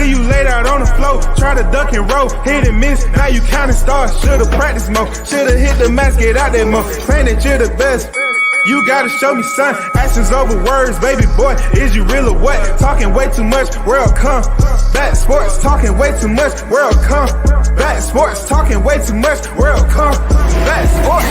Leave you laid out on the floor, try to duck and roll, hit and miss, now you counting stars. Should've practiced more, should've hit the mask, get out there more. Claim that you're the best. You gotta show me, son. Actions over words, baby boy. Is you real or what? Talking way too much, world come. Back sports, talking way too much, world come. Back sports, talking way too much, world come. Back sports,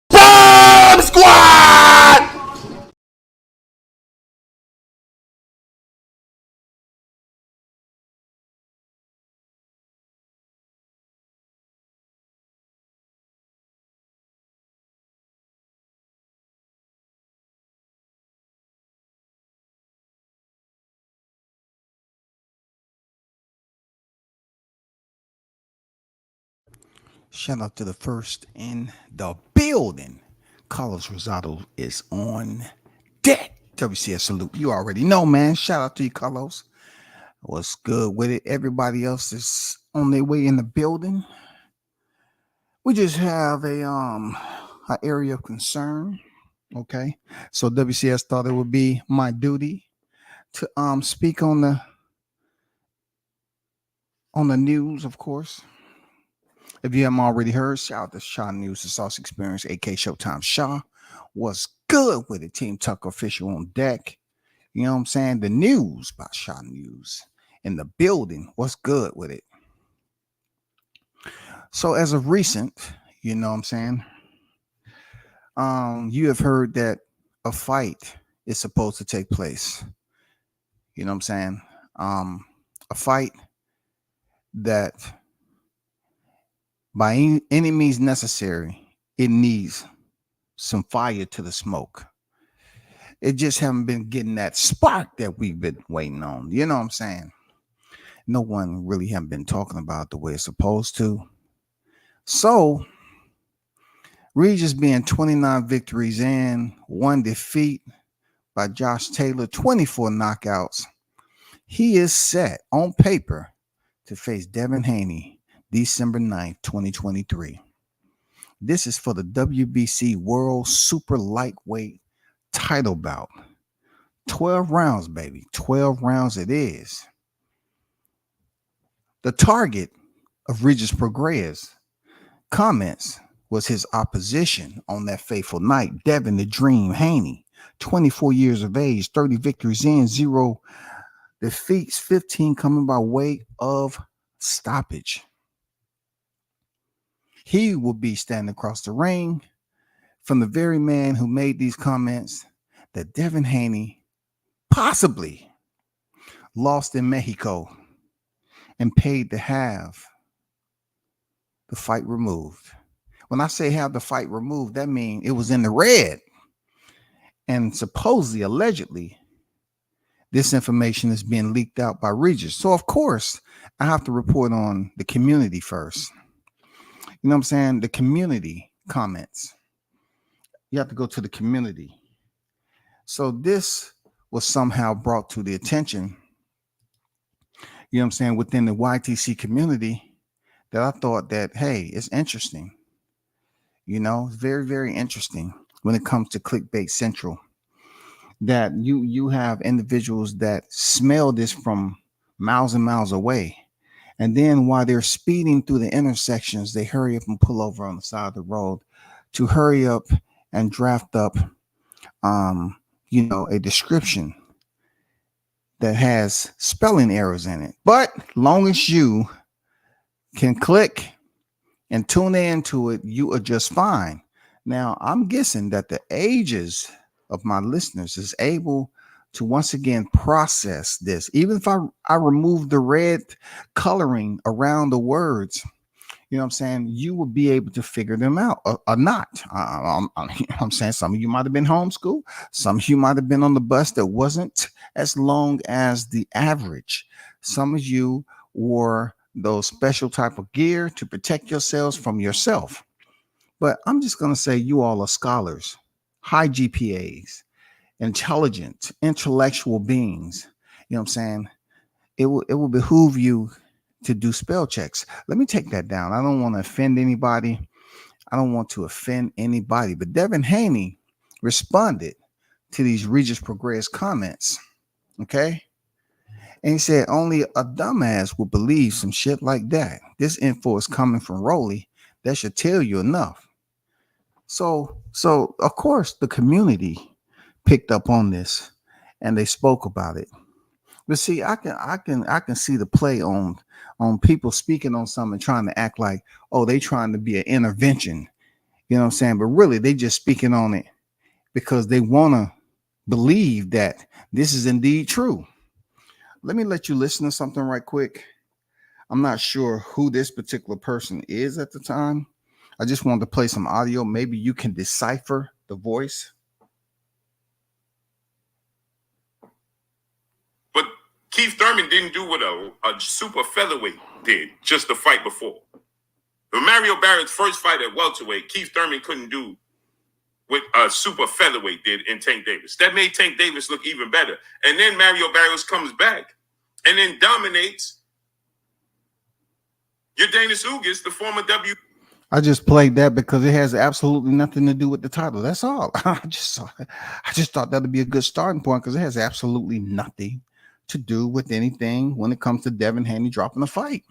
Bomb Squad! Shout out to the first in the building. Carlos Rosado is on deck. WCS salute. You already know, man. Shout out to you, Carlos. What's good with it? Everybody else is on their way in the building. We just have a area of concern. Okay. So WCS thought it would be my duty to speak on the news, of course. If you haven't already heard, shout out to Shaw News, the Sauce Experience, aka Showtime Shaw. What's good with it? Team Tucker official on deck. You know what I'm saying? The news by Shaw News in the building. What's good with it? So as of recent, you know what I'm saying? You have heard that a fight is supposed to take place. You know what I'm saying? A fight that by any means necessary, it needs some fire to the smoke. It just haven't been getting that spark that we've been waiting on. You know what I'm saying? No one really haven't been talking about the way it's supposed to. So, Regis being 29 victories in, 1 defeat by Josh Taylor, 24 knockouts. He is set on paper to face Devin Haney December 9th, 2023. This is for the WBC World Super Lightweight title bout. 12 rounds, baby. 12 rounds it is. The target of Regis Prograis' comments was his opposition on that fateful night, Devin the Dream Haney, 24 years of age, 30 victories in, 0 defeats, 15 coming by way of stoppage. He will be standing across the ring from the very man who made these comments that Devin Haney possibly lost in Mexico and paid to have the fight removed. When I say have the fight removed, that means it was in the red. And supposedly, allegedly, this information is being leaked out by Regis. So, of course, I have to report on the community first. You know what I'm saying? The community comments. You have to go to the community. So this was somehow brought to the attention, you know what I'm saying, within the YTC community, that I thought that, hey, it's interesting. You know, it's very, very interesting when it comes to Clickbait Central. That you have individuals that smell this from miles and miles away. And then while they're speeding through the intersections, they hurry up and pull over on the side of the road to hurry up and draft up, a description that has spelling errors in it. But long as you can click and tune into it, you are just fine. Now, I'm guessing that the ages of my listeners is able to once again process this. Even if I remove the red coloring around the words, you know what I'm saying, you will be able to figure them out or not. I'm saying some of you might have been homeschooled. Some of you might have been on the bus that wasn't as long as the average. Some of you wore those special type of gear to protect yourselves from yourself. But I'm just going to say you all are scholars, high GPAs. intelligent, intellectual beings. You know what I'm saying? It will behoove you to do spell checks. Let me take that down. I don't want to offend anybody. But Devin Haney responded to these Regis Prograis comments. Okay. And he said only a dumbass would believe some shit like that. This info is coming from Rolly. That should tell you enough. So of course the community picked up on this and they spoke about it. But see, I can see the play on people speaking on something, trying to act like, oh, they trying to be an intervention. You know what I'm saying? But really, they just speaking on it because they want to believe that this is indeed true. Let me let you listen to something right quick. I'm not sure who this particular person is at the time. I just wanted to play some audio. Maybe you can decipher the voice. But Keith Thurman didn't do what a super featherweight did just the fight before. When Mario Barrett's first fight at welterweight, Keith Thurman couldn't do what a super featherweight did in Tank Davis. That made Tank Davis look even better. And then Mario Barrios comes back and then dominates your Danis Ugas, the former W. I just played that because it has absolutely nothing to do with the title. That's all. I just thought that'd be a good starting point because it has absolutely nothing to do with anything when it comes to Devin Haney dropping a fight.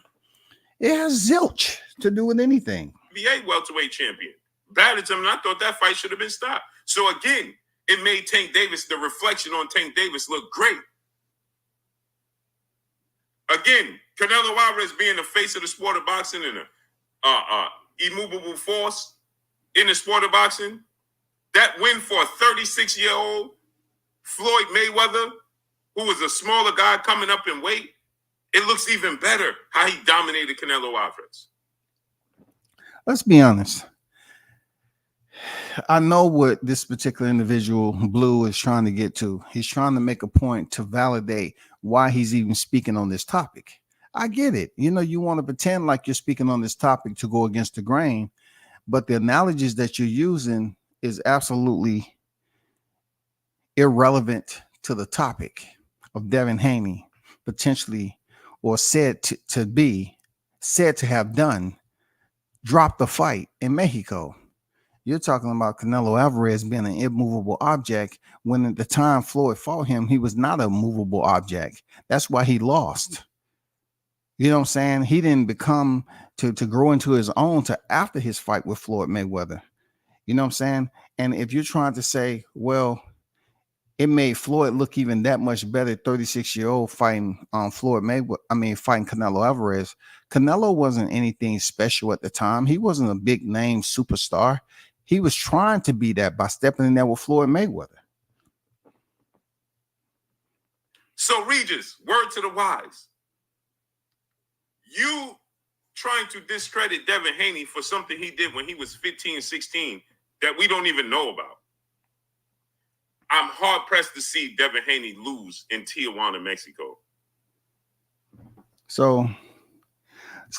It has zilch to do with anything. NBA welterweight champion. Batted him, and I thought that fight should have been stopped. So again, it made Tank Davis, the reflection on Tank Davis, look great. Again, Canelo Alvarez being the face of the sport of boxing and a immovable force in the sport of boxing. That win for a 36-year-old Floyd Mayweather, who was a smaller guy coming up in weight, it looks even better how he dominated Canelo Alvarez. Let's be honest. I know what this particular individual, Blue, is trying to get to. He's trying to make a point to validate why he's even speaking on this topic. I get it. You know, you want to pretend like you're speaking on this topic to go against the grain, but the analogies that you're using is absolutely irrelevant to the topic of Devin Haney potentially, or said to have done, dropped the fight in Mexico. You're talking about Canelo Alvarez being an immovable object when at the time Floyd fought him, he was not a movable object. That's why he lost. You know what I'm saying? He didn't become to grow into his own to after his fight with Floyd Mayweather. You know what I'm saying? And if you're trying to say, well, it made Floyd look even that much better, 36-year-old fighting Floyd Mayweather, fighting Canelo Alvarez. Canelo wasn't anything special at the time. He wasn't a big name superstar. He was trying to be that by stepping in there with Floyd Mayweather. So, Regis, word to the wise. You trying to discredit Devin Haney for something he did when he was 15, 16 that we don't even know about. I'm hard-pressed to see Devin Haney lose in Tijuana, Mexico. So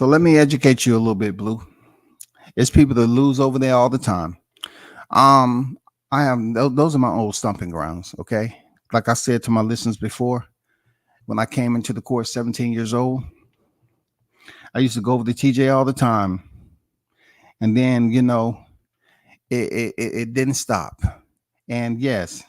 let me educate you a little bit, Blue. There's people that lose over there all the time. Those are my old stomping grounds. Okay. Like I said to my listeners before, when I came into the court 17 years old, I used to go over to TJ all the time. And then, you know, it didn't stop. And yes,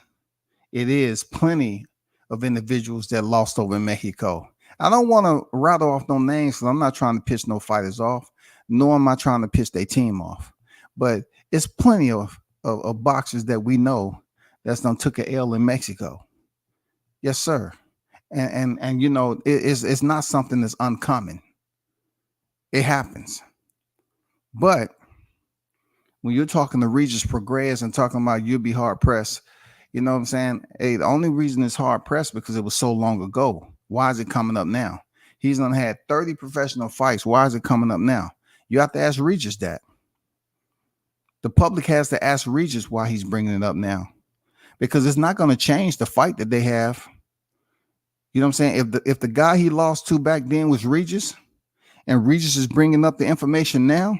it is plenty of individuals that lost over in Mexico. I don't want to rattle off no names because I'm not trying to piss no fighters off, nor am I trying to piss their team off. But it's plenty of boxers that we know that's done took an L in Mexico. Yes, sir. And you know, it's not something that's uncommon. It happens. But when you're talking to Regis Prograis and talking about you'll be hard pressed, you know what I'm saying? Hey, the only reason it's hard pressed because it was so long ago. Why is it coming up now? He's done had 30 professional fights. Why is it coming up now? You have to ask Regis that. The public has to ask Regis why he's bringing it up now, because it's not going to change the fight that they have. You know what I'm saying? If the guy he lost to back then was Regis, and Regis is bringing up the information now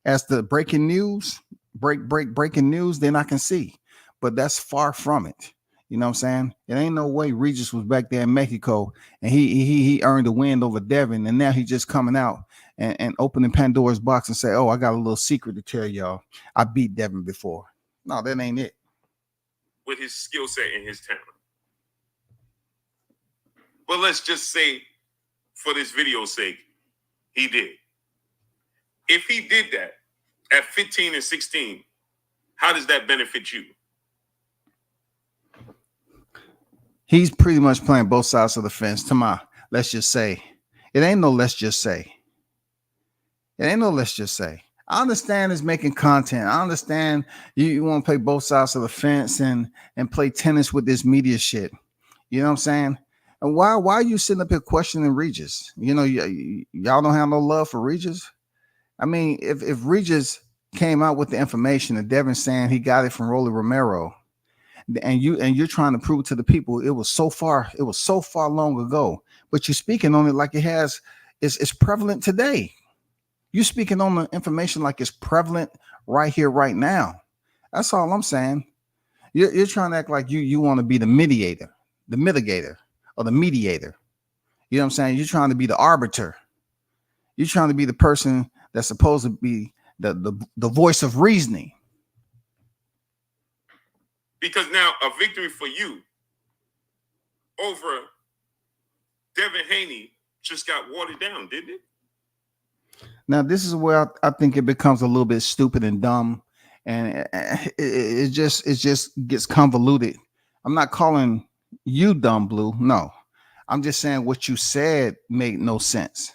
as the breaking news, breaking news, then I can see. But that's far from it. You know what I'm saying? It ain't no way Regis was back there in Mexico and he earned a win over Devin, and now he just coming out and opening Pandora's box and say, "Oh, I got a little secret to tell y'all. I beat Devin before." No, that ain't it. With his skill set and his talent. But let's just say, for this video's sake, he did. If he did that at 15 and 16, how does that benefit you? He's pretty much playing both sides of the fence. To my, let's just say, it ain't no let's just say. It ain't no let's just say. I understand it's making content. I understand you want to play both sides of the fence and play tennis with this media shit. You know what I'm saying? And why are you sitting up here questioning Regis? You know, y'all don't have no love for Regis. I mean, if Regis came out with the information that Devin saying he got it from Rolly Romero, and you're trying to prove to the people it was so far long ago, but you're speaking on it like it's prevalent today. You're speaking on the information like it's prevalent right here, right now. That's all I'm saying. You're trying to act like you want to be the mitigator, or the mediator. You know what I'm saying? You're trying to be the arbiter. You're trying to be the person that's supposed to be the voice of reasoning. Because now a victory for you over Devin Haney just got watered down, didn't it? Now, this is where I think it becomes a little bit stupid and dumb, and it just gets convoluted. I'm not calling you dumb, Blue. No, I'm just saying what you said made no sense.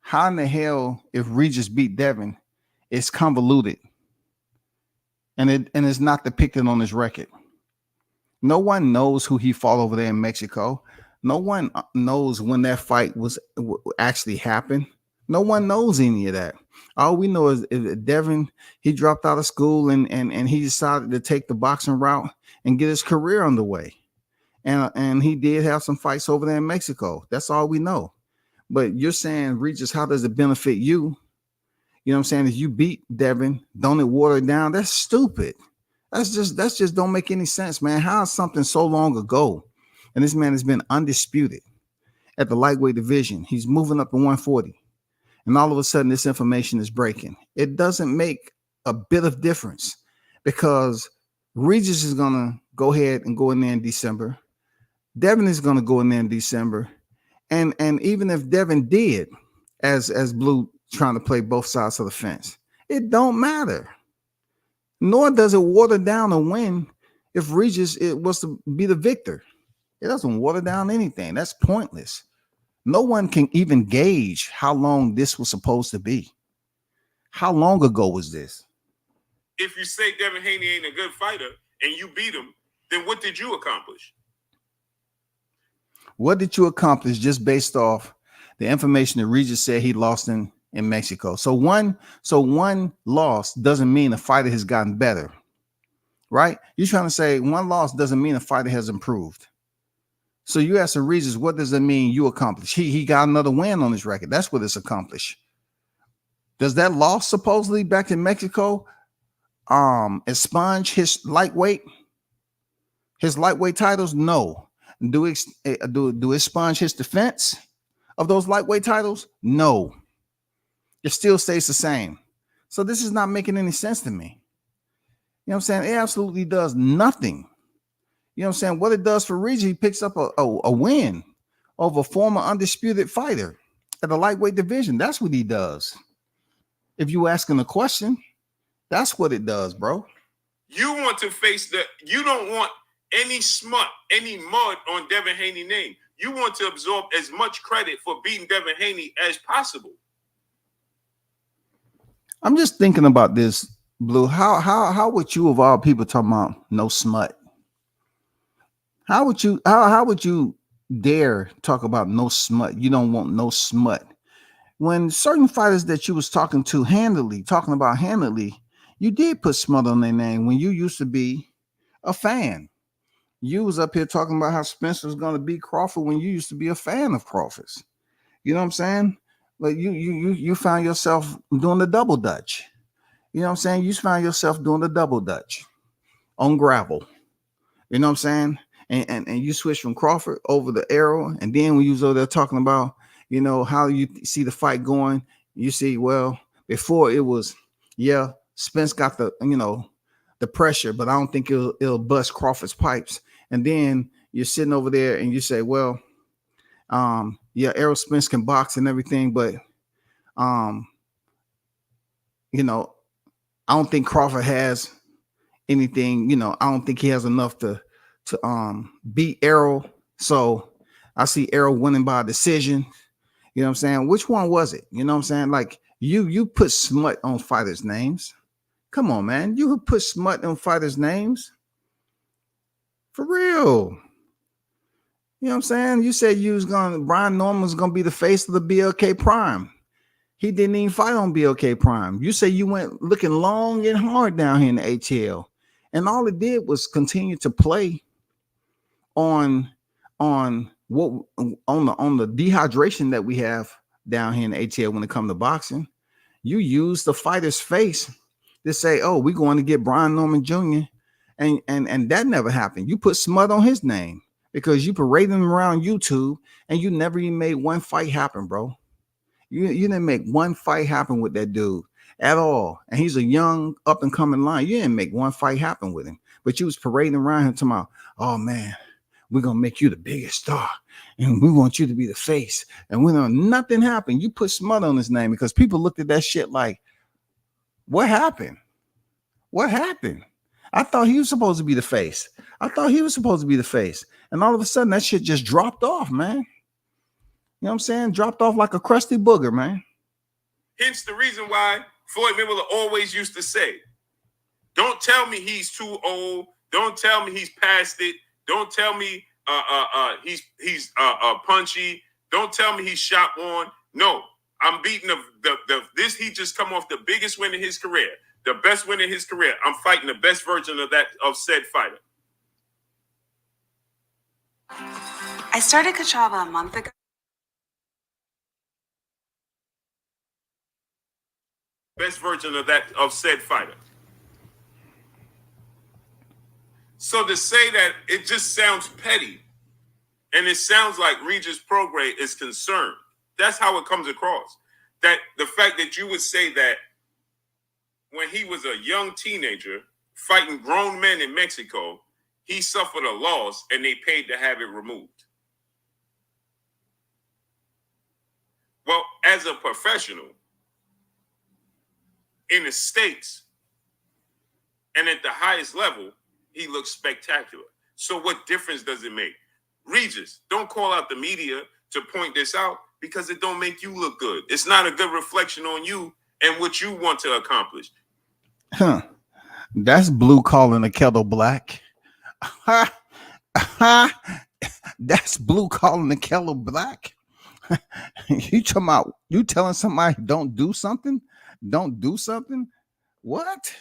How in the hell, if Regis beat Devin, it's convoluted, and it's not depicted on his record. No one knows who he fought over there in Mexico. No one knows when that fight was actually happened. No one knows any of that. All we know is Devin, he dropped out of school and he decided to take the boxing route and get his career underway. And he did have some fights over there in Mexico. That's all we know. But you're saying, Regis, how does it benefit you? You know what I'm saying? If you beat Devin, don't it water it down? That's stupid. That's just don't make any sense, man. How is something so long ago? And this man has been undisputed at the lightweight division. He's moving up to 140. And all of a sudden, this information is breaking. It doesn't make a bit of difference because Regis is going to go ahead and go in there in December. Devin is going to go in there in December. And even if Devin did, as Blue trying to play both sides of the fence, it don't matter. Nor does it water down a win if Regis it was to be the victor. It doesn't water down anything. That's pointless. No one can even gauge how long this was supposed to be. How long ago was this? If you say Devin Haney ain't a good fighter and you beat him, then what did you accomplish? What did you accomplish just based off the information that Regis said he lost in Mexico? So one loss doesn't mean a fighter has gotten better, right? You're trying to say one loss doesn't mean a fighter has improved. So you ask Regis, what does it mean you accomplished? He got another win on his record. That's what it's accomplished. Does that loss supposedly back in Mexico expunge his lightweight titles? No. Do it expunge his defense of those lightweight titles? No. It still stays the same. So this is not making any sense to me. You know what I'm saying? It absolutely does nothing. You know what I'm saying? What it does for Regis, he picks up a win over a former undisputed fighter at the lightweight division. That's what he does. If you asking a question, that's what it does, bro. You want to face you don't want any smut, any mud on Devin Haney's name. You want to absorb as much credit for beating Devin Haney as possible. I'm just thinking about this, Blue. How would you of all people talking about no smut? How would you dare talk about no smut? You don't want no smut. When certain fighters that you was talking about handily, you did put smut on their name when you used to be a fan. You was up here talking about how Spencer was going to beat Crawford when you used to be a fan of Crawford's. You know what I'm saying? But you found yourself doing the double dutch. You know what I'm saying? You found yourself doing the double dutch on gravel. You know what I'm saying? And you switch from Crawford over to Errol, and then when you was over there talking about, you know, how you see the fight going, you see, well, before it was, yeah, Spence got the, you know, the pressure, but I don't think it'll bust Crawford's pipes. And then you're sitting over there and you say, well, yeah, Errol Spence can box and everything, but you know, I don't think Crawford has anything, you know, I don't think he has enough to beat Errol. So I see Errol winning by decision. You know what I'm saying? Which one was it? You know what I'm saying? Like you put smut on fighters' names. Come on, man. You put smut on fighters' names. For real. You know what I'm saying? You said Brian Norman was gonna be the face of the BLK Prime. He didn't even fight on BLK Prime. You say you went looking long and hard down here in the ATL. And all it did was continue to play on what on the dehydration that we have down here in the ATL when it comes to boxing. You use the fighter's face to say, oh, we're going to get Brian Norman Jr. And that never happened. You put smut on his name because you paraded him around YouTube and you never even made one fight happen, bro. You didn't make one fight happen with that dude at all. And he's a young up and coming lion. You didn't make one fight happen with him, but you was parading around him talking about, oh man, we're going to make you the biggest star and we want you to be the face. And when nothing happened, you put smut on his name because people looked at that shit like, what happened? What happened? I thought he was supposed to be the face. And all of a sudden that shit just dropped off, man. You know what I'm saying? Dropped off like a crusty booger, man. Hence the reason why Floyd Mayweather always used to say, don't tell me he's too old. Don't tell me he's past it. Don't tell me he's punchy. Don't tell me he's shot on. No, I'm beating this. He just come off the biggest win in his career, the best win in his career. I'm fighting the best version of said fighter. I started Kachava a month ago. Best version of said fighter. So to say that, it just sounds petty, and it sounds like Regis Prograis is concerned. That's how it comes across. That the fact that you would say that when he was a young teenager fighting grown men in Mexico, he suffered a loss and they paid to have it removed. Well, as a professional, in the States and at the highest level, he looks spectacular. So what difference does it make? Regis, don't call out the media to point this out because it don't make you look good. It's not a good reflection on you and what you want to accomplish. That's blue calling the kettle black. That's blue calling the kettle black. You talking about you telling somebody don't do something? What?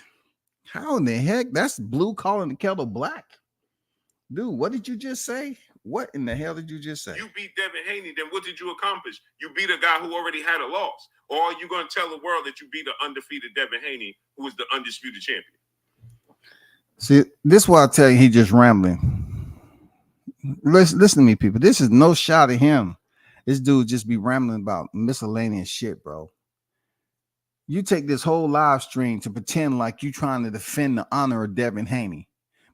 How in the heck? That's blue calling the kettle black. Dude, what did you just say? What in the hell did you just say? You beat Devin Haney, then what did you accomplish? You beat a guy who already had a loss. Or are you going to tell the world that you beat an undefeated Devin Haney, who is the undisputed champion? See, this is why I tell you he just rambling. Listen to me, people. This is no shot at him. This dude just be rambling about miscellaneous shit, bro. You take this whole live stream to pretend like you trying to defend the honor of Devin Haney,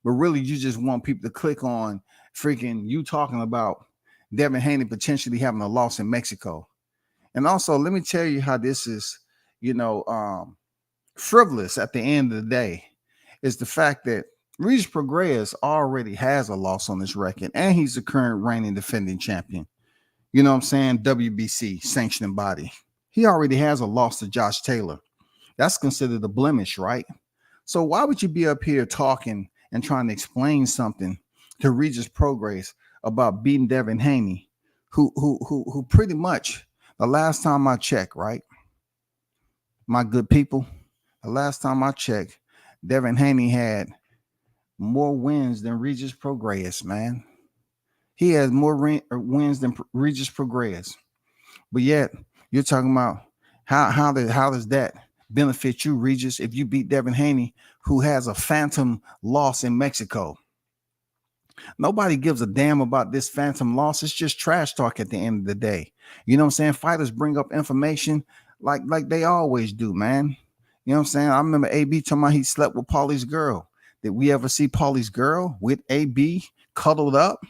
but really you just want people to click on freaking you talking about Devin Haney potentially having a loss in Mexico. And also, let me tell you how this is, frivolous at the end of the day, is the fact that Regis Prograis already has a loss on his record, and he's the current reigning defending champion. You know what I'm saying? WBC sanctioning body. He already has a loss to Josh Taylor. That's considered a blemish, right? So why would you be up here talking and trying to explain something to Regis Prograis about beating Devin Haney, who pretty much, the last time I checked, right, my good people, the last time I checked, Devin Haney had more wins than Regis Prograis, man. He has more wins than Regis Prograis. But yet, you're talking about how does that benefit you, Regis, if you beat Devin Haney, who has a phantom loss in Mexico? Nobody gives a damn about this phantom loss. It's just trash talk at the end of the day. You know what I'm saying? Fighters bring up information like they always do, man. You know what I'm saying? I remember AB talking about he slept with Paulie's girl. Did we ever see Paulie's girl with AB cuddled up?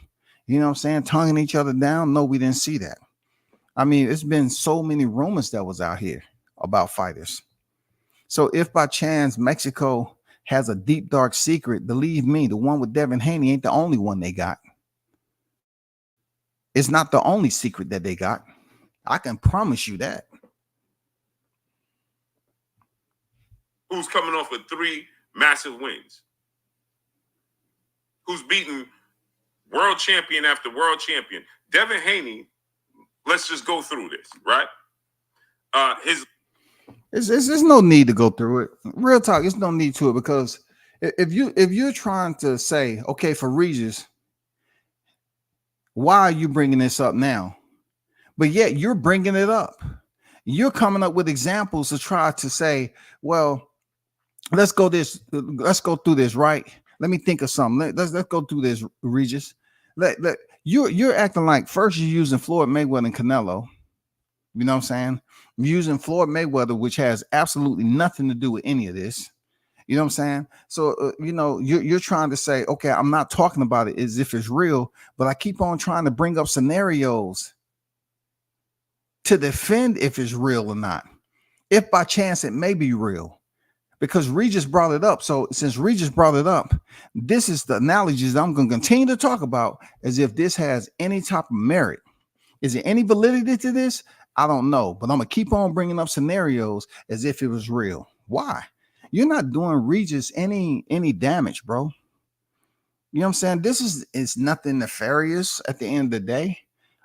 You know what I'm saying? Tonguing each other down? No, we didn't see that. I mean, it's been so many rumors that was out here about fighters. So if by chance Mexico has a deep, dark secret, believe me, the one with Devin Haney ain't the only one they got. It's not the only secret that they got. I can promise you that. Who's coming off with 3 massive wins? Who's beaten world champion after world champion? Devin Haney, let's just go through this, right? There's no need to go through it. Real talk, there's no need to it, because if you're trying to say, okay, for Regis, why are you bringing this up now? But yet you're bringing it up. You're coming up with examples to try to say, well, let's go through this, right? Let me think of something. Let's go through this, Regis. You're acting like first you're using Floyd Mayweather and Canelo. You know what I'm saying? You're using Floyd Mayweather, which has absolutely nothing to do with any of this. You know what I'm saying? So, you're trying to say, okay, I'm not talking about it as if it's real, but I keep on trying to bring up scenarios to defend if it's real or not. If by chance it may be real, because Regis brought it up. So since Regis brought it up, this is the analogies I'm going to continue to talk about as if this has any type of merit. Is there any validity to this? I don't know, but I'm going to keep on bringing up scenarios as if it was real. Why? You're not doing Regis any damage, bro. You know what I'm saying? This is nothing nefarious at the end of the day.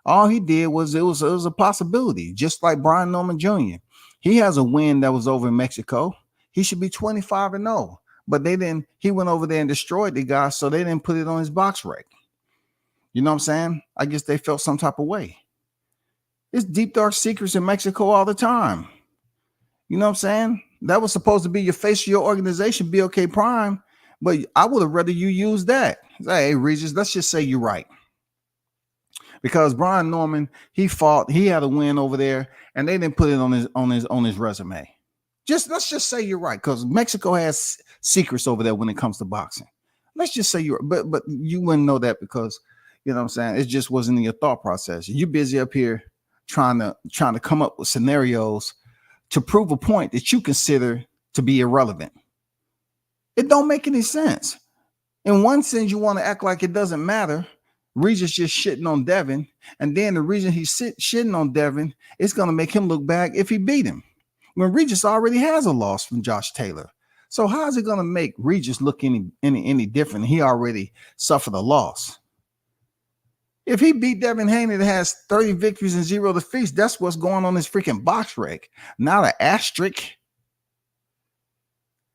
All he did was it was a possibility, just like Brian Norman Jr. He has a win that was over in Mexico. He should be 25-0, but they didn't. He went over there and destroyed the guy, so they didn't put it on his box rec. You know what I'm saying? I guess they felt some type of way. It's deep, dark secrets in Mexico all the time. You know what I'm saying? That was supposed to be your face of your organization, BOK Prime, but I would have rather you use that. Say, hey, Regis, let's just say you're right. Because Brian Norman, he had a win over there, and they didn't put it on his resume. Let's just say you're right, because Mexico has secrets over there when it comes to boxing. Let's just say but you wouldn't know that because, you know what I'm saying, it just wasn't in your thought process. You're busy up here trying to come up with scenarios to prove a point that you consider to be irrelevant. It don't make any sense. In one sense, you want to act like it doesn't matter. Regis just shitting on Devin, and then the reason he's shitting on Devin is going to make him look bad if he beat him, when Regis already has a loss from Josh Taylor. So how is it going to make Regis look any different? He already suffered a loss. If he beat Devin Haney that has 30 victories and 0 defeats, that's what's going on his freaking box rec, not an asterisk.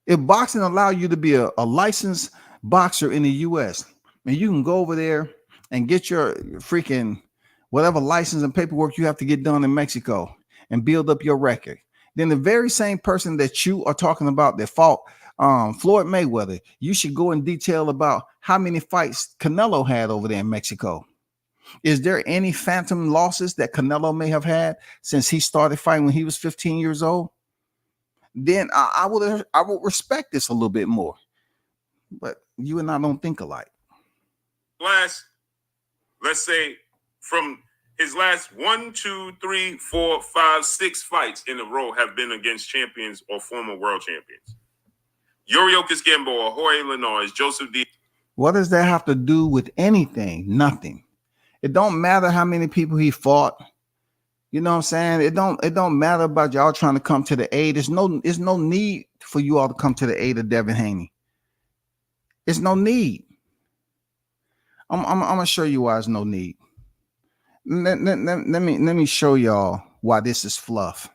If boxing allow you to be a licensed boxer in the U.S., and you can go over there and get your freaking whatever license and paperwork you have to get done in Mexico and build up your record, then the very same person that you are talking about that fought Floyd Mayweather, you should go in detail about how many fights Canelo had over there in Mexico. Is there any phantom losses that Canelo may have had since he started fighting when he was 15 years old? Then I would respect this a little bit more. But you and I don't think alike. Let's say from his last 1, 2, 3, 4, 5, 6 fights in a row have been against champions or former world champions. Yuriorkis Gamboa, Jorge Linares, Joseph D. What does that have to do with anything? Nothing. It don't matter how many people he fought. You know what I'm saying? It don't matter about y'all trying to come to the aid. There's no need for you all to come to the aid of Devin Haney. It's no need. I'm gonna show you why there's no need. Let me show y'all why this is fluff.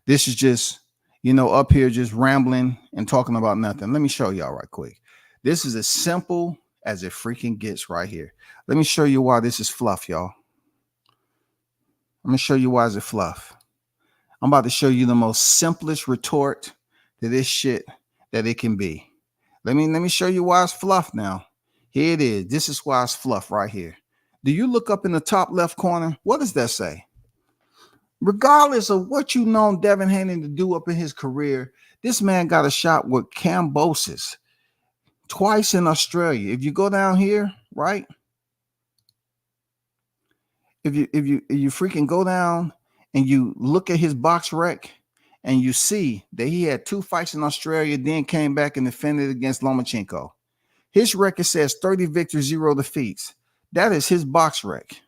This is just, up here just rambling and talking about nothing. Let me show y'all right quick. This is as simple as it freaking gets right here. Let me show you why this is fluff, y'all. I'm gonna show you why it's fluff. I'm about to show you the most simplest retort to this shit that it can be. Let me show you why it's fluff now. Here it is. This is why it's fluff right here. Do you look up in the top left corner? What does that say? Regardless of what you known Devin Haney to do up in his career, this man got a shot with cambosis twice in Australia. If you go down here, right? If you freaking go down and you look at his box rec and you see that he had 2 fights in Australia, then came back and defended against Lomachenko. His record says 30 victories, 0 defeats. That is his box rec.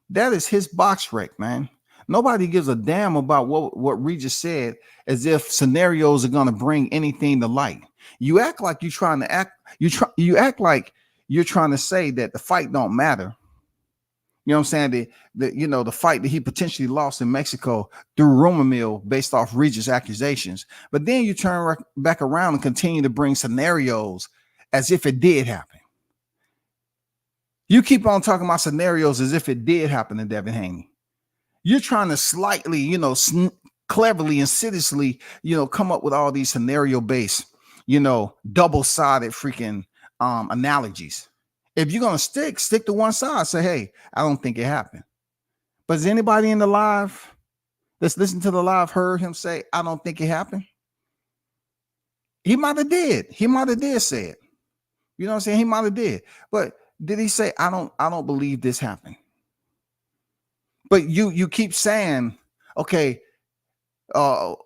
That is his box rec, man. Nobody gives a damn about what Regis said as if scenarios are going to bring anything to light. You act like you're trying to act, you act like you're trying to say that the fight don't matter. You know what I'm saying? The fight that he potentially lost in Mexico through rumor mill based off Regis accusations. But then you turn back around and continue to bring scenarios as if it did happen. You keep on talking about scenarios as if it did happen to Devin Haney. You're trying to slightly, cleverly, insidiously, come up with all these scenario-based, double-sided freaking analogies. If you're gonna stick to one side, say, hey, I don't think it happened. But has anybody in the live that's listened to the live heard him say, I don't think it happened? He might have did. He might have did say it. You know what I'm saying? He might have did. But did he say, I don't believe this happened? But you keep saying, okay, how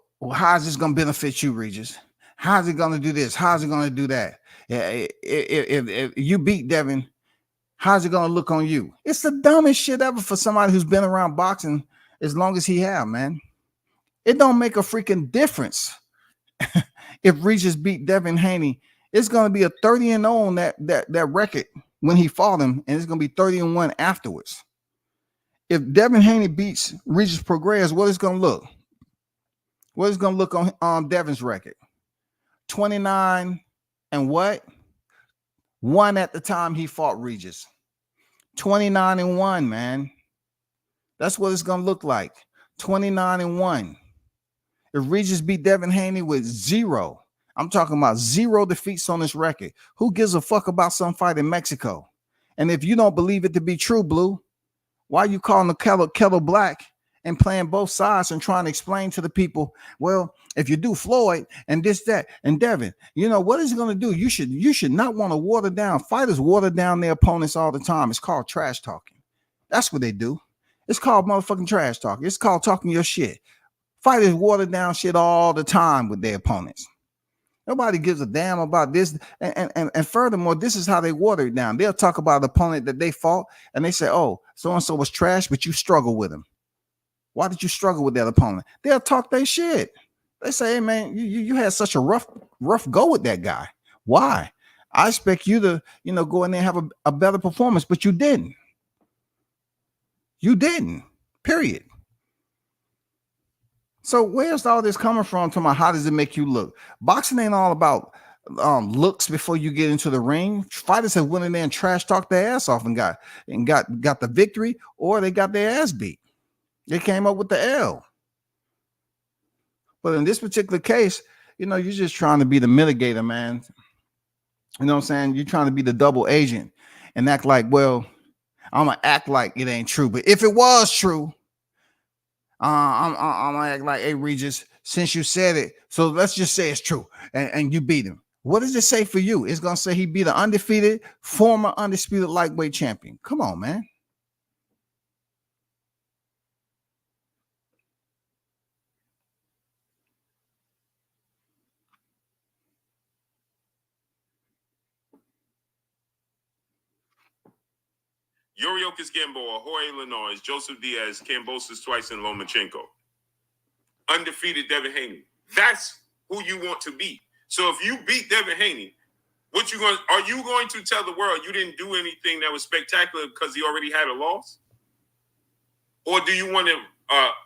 is this gonna benefit you, Regis? How's it gonna do this? How's it gonna do that? If you beat Devin, how's it gonna look on you? It's the dumbest shit ever for somebody who's been around boxing as long as he have, man. It don't make a freaking difference. If Regis beat Devin Haney, it's gonna be a 30-0 on that record when he fought him, and it's gonna be 30-1 afterwards. If Devin Haney beats Regis Prograis, what is gonna look? What is gonna look on Devin's record? 29 and what? 1 at the time he fought Regis. 29-1, man. That's what it's gonna look like. 29-1. If Regis beat Devin Haney with 0, I'm talking about 0 defeats on this record. Who gives a fuck about some fight in Mexico? And if you don't believe it to be true, Blue, why are you calling the kettle black and playing both sides and trying to explain to the people, well, if you do Floyd and this, that, and Devin, what is it going to do? You should not want to water down. Fighters water down their opponents all the time. It's called trash talking. That's what they do. It's called motherfucking trash talking. It's called talking your shit. Fighters water down shit all the time with their opponents. Nobody gives a damn about this. And furthermore, this is how they water it down. They'll talk about the opponent that they fought and they say, oh, so-and-so was trash, but you struggle with him. Why did you struggle with that opponent? They'll talk their shit. They say, hey, man, you had such a rough go with that guy. Why? I expect you to, go in there and have a better performance, but you didn't. You didn't, period. So where's all this coming from? To my, how does it make you look? Boxing ain't all about looks before you get into the ring. Fighters have went in there and trash talked their ass off and got the victory, or they got their ass beat. They came up with the L. But in this particular case, you're just trying to be the mitigator, man. You know what I'm saying? You're trying to be the double agent and act like, well, I'm gonna act like it ain't true. But if it was true, I'm gonna act like, hey, Regis, since you said it, so let's just say it's true, and you beat him. What does it say for you? It's gonna say he beat an undefeated, former undisputed lightweight champion. Come on, man. Yuriokis Gamboa, Jorge Linares, Joseph Diaz, Kambosos twice, and Lomachenko. Undefeated Devin Haney. That's who you want to beat. So if you beat Devin Haney, are you going to tell the world you didn't do anything that was spectacular because he already had a loss? Or do you want to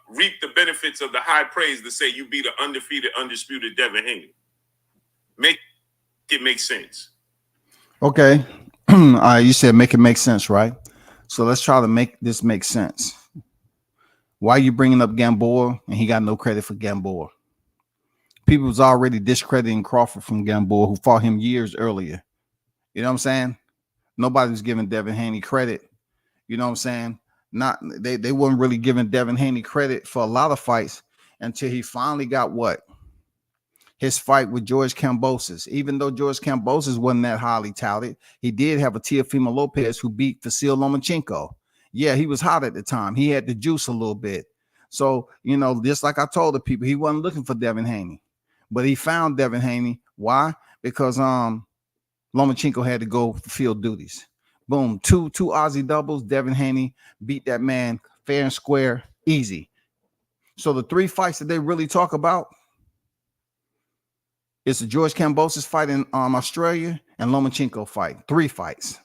reap the benefits of the high praise to say you beat an undefeated, undisputed Devin Haney? Make it make sense. Okay. You said make it make sense, right? So let's try to make this make sense. Why are you bringing up Gamboa and he got no credit for Gamboa? People was already discrediting Crawford from Gamboa, who fought him years earlier You know what I'm saying? Nobody's giving Devin Haney credit. You know what I'm saying? Not they weren't really giving Devin Haney credit for a lot of fights until he finally got what? His fight with George Kambosos. Even though George Kambosos wasn't that highly touted, he did have a Teofimo Lopez who beat Vasil Lomachenko. Yeah, he was hot at the time. He had the juice a little bit. So, you know, just like I told the people, he wasn't looking for Devin Haney. But he found Devin Haney. Why? Because Lomachenko had to go field duties. Boom, two Aussie doubles. Devin Haney beat that man fair and square, easy. So the 3 fights that they really talk about is the George Kambosos fight in Australia and Lomachenko fight. 3 fights.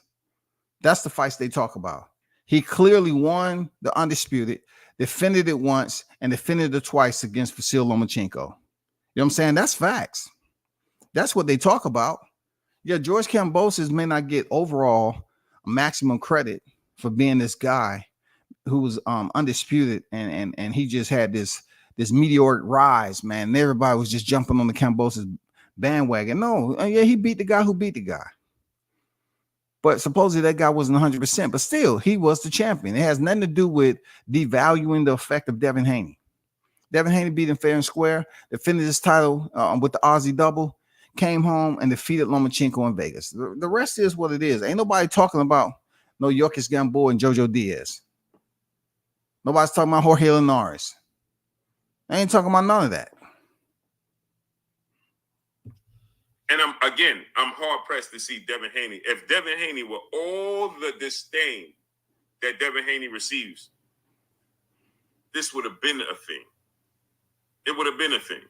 That's the fights they talk about. He clearly won the undisputed, defended it once, and defended it twice against Vasil Lomachenko. You know what I'm saying? That's facts. That's what they talk about. Yeah, George Kambosos may not get overall maximum credit for being this guy who was undisputed and he just had this meteoric rise, man. And everybody was just jumping on the Kambosos bandwagon. No, yeah, he beat the guy who beat the guy. But supposedly that guy wasn't 100%, but still, he was the champion. It has nothing to do with devaluing the effect of Devin Haney. Devin Haney beat him fair and square, defended his title with the Aussie double, came home and defeated Lomachenko in Vegas. The rest is what it is. Ain't nobody talking about no Yorkis Gamboa and Jojo Diaz. Nobody's talking about Jorge Linares. I ain't talking about none of that. And I'm hard pressed to see Devin Haney. If Devin Haney were all the disdain that Devin Haney receives, this would have been a thing. It would have been a thing.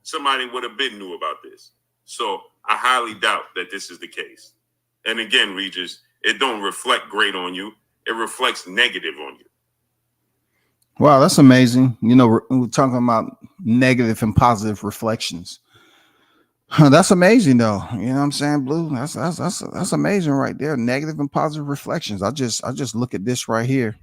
Somebody would have been knew about this. So I highly doubt that this is the case. And again, Regis, it don't reflect great on you. It reflects negative on you. Wow, that's amazing. You know, we're talking about negative and positive reflections. That's amazing, though. You know what I'm saying, Blue? That's amazing right there. Negative and positive reflections. I just look at this right here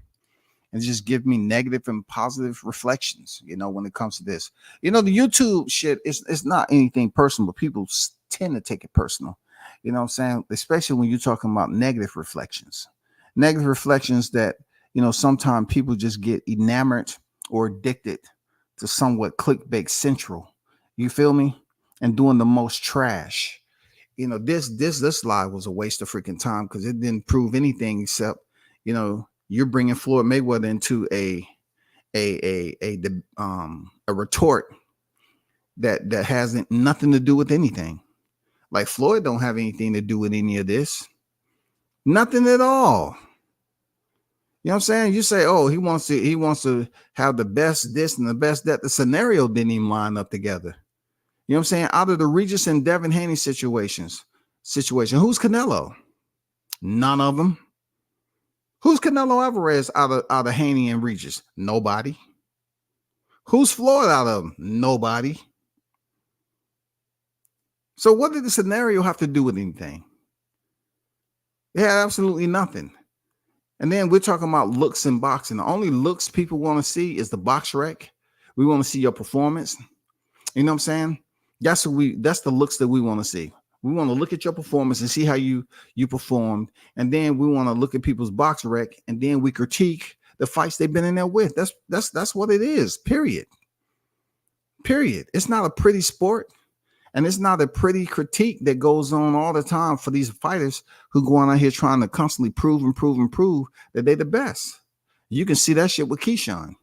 and just give me negative and positive reflections. You know, when it comes to this, you know, the YouTube shit it's not anything personal, but people tend to take it personal. You know what I'm saying? Especially when you're talking about negative reflections that, you know, sometimes people just get enamored or addicted to somewhat clickbait central. You feel me? And doing the most trash. You know, this live was a waste of freaking time because it didn't prove anything except, you know, you're bringing Floyd Mayweather into a retort that has nothing to do with anything. Like Floyd don't have anything to do with any of this. Nothing at all. You know what I'm saying? You say, oh, he wants to have the best this and the best that. The scenario didn't even line up together. You know what I'm saying? Out of the Regis and Devin Haney situation, who's Canelo? None of them. Who's Canelo Alvarez out of Haney and Regis? Nobody. Who's Floyd out of them? Nobody. So what did the scenario have to do with anything? It had absolutely nothing. And then we're talking about looks in boxing. The only looks people want to see is the box rec. We want to see your performance. You know what I'm saying? That's the looks that we want to see. We want to look at your performance and see how you performed. And then we want to look at people's box rec and then we critique the fights they've been in there with. That's what it is. Period. It's not a pretty sport. And it's not a pretty critique that goes on all the time for these fighters who go on out here trying to constantly prove that they're the best. You can see that shit with Keyshawn.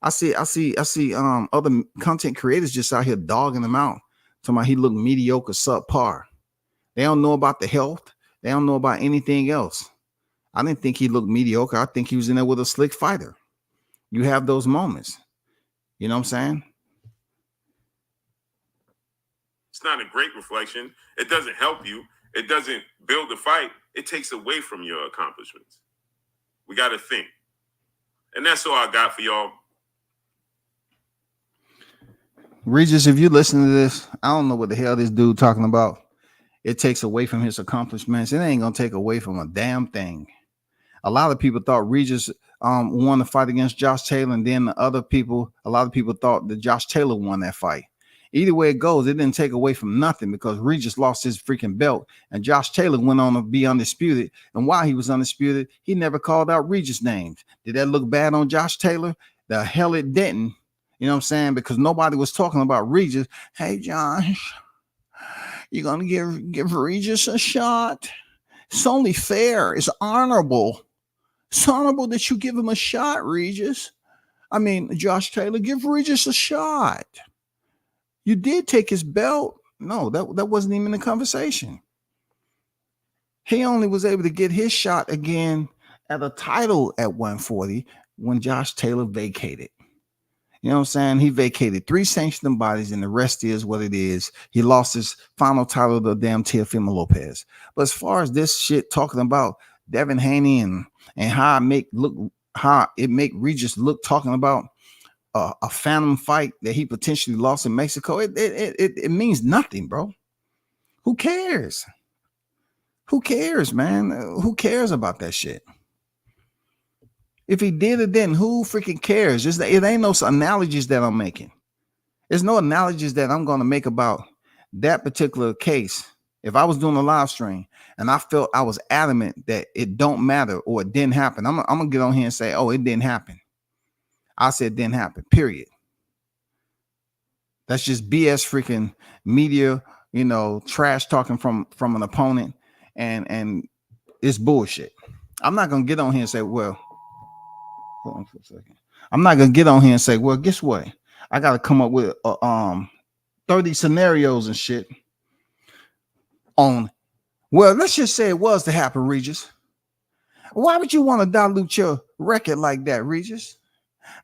I see other content creators just out here dogging him out, talking about he looked mediocre, subpar. They don't know about the health. They don't know about anything else. I didn't think he looked mediocre. I think he was in there with a slick fighter. You have those moments. You know what I'm saying? It's not a great reflection. It doesn't help you. It doesn't build the fight. It takes away from your accomplishments. We got to think. And that's all I got for y'all. Regis, if you listen to this, I don't know what the hell this dude talking about. It takes away from his accomplishments. It ain't gonna take away from a damn thing. A lot of people thought Regis won the fight against Josh Taylor, and then a lot of people thought that Josh Taylor won that fight. Either way it goes, it didn't take away from nothing because Regis lost his freaking belt and Josh Taylor went on to be undisputed. And while he was undisputed, he never called out Regis' names. Did that look bad on Josh Taylor? The hell it didn't. You know what I'm saying? Because nobody was talking about Regis. Hey, Josh, you gonna give Regis a shot? It's only fair. It's honorable. It's honorable that you give him a shot, Regis. I mean, Josh Taylor, give Regis a shot. You did take his belt. No, that wasn't even the conversation. He only was able to get his shot again at a title at 140 when Josh Taylor vacated. You know what I'm saying? He vacated 3 sanctioned bodies, and the rest is what it is. He lost his final title to damn Teofimo Lopez. But as far as this shit talking about Devin Haney and how it make Regis look talking about a phantom fight that he potentially lost in Mexico, it means nothing, bro. Who cares? Who cares, man? Who cares about that shit? If he did it, then who freaking cares? It ain't no analogies that I'm making. There's no analogies that I'm going to make about that particular case. If I was doing a live stream and I felt I was adamant that it don't matter or it didn't happen, I'm going to get on here and say, oh, it didn't happen. I said it didn't happen, period. That's just BS freaking media, trash talking from an opponent, and it's bullshit. I'm not going to get on here and say, well, hold on for a second. I'm not going to get on here and say, well, guess what? I got to come up with 30 scenarios and shit on, well, let's just say it was to happen, Regis. Why would you want to dilute your record like that, Regis?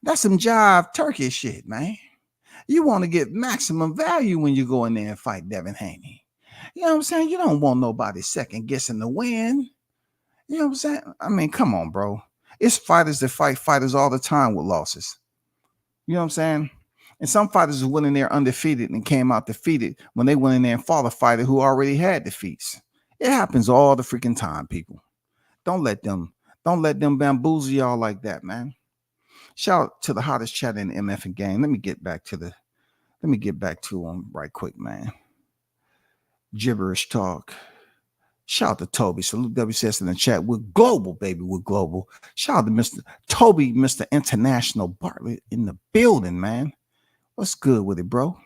That's some jive turkey shit, man. You want to get maximum value when you go in there and fight Devin Haney. You know what I'm saying? You don't want nobody second guessing the win. You know what I'm saying? I mean, come on, bro. It's fighters that fight fighters all the time with losses. You know what I'm saying? And some fighters went in there undefeated and came out defeated when they went in there and fought a fighter who already had defeats. It happens all the freaking time, people. Don't let them bamboozle y'all like that, man. Shout out to the hottest chat in the MF game. Let me get back to them right quick, man. Gibberish talk. Shout out to Toby. Salute WCS in the chat. We're global, baby. We're global. Shout out to Mr. Toby, Mr. International Bartlett in the building, man. What's good with it, bro?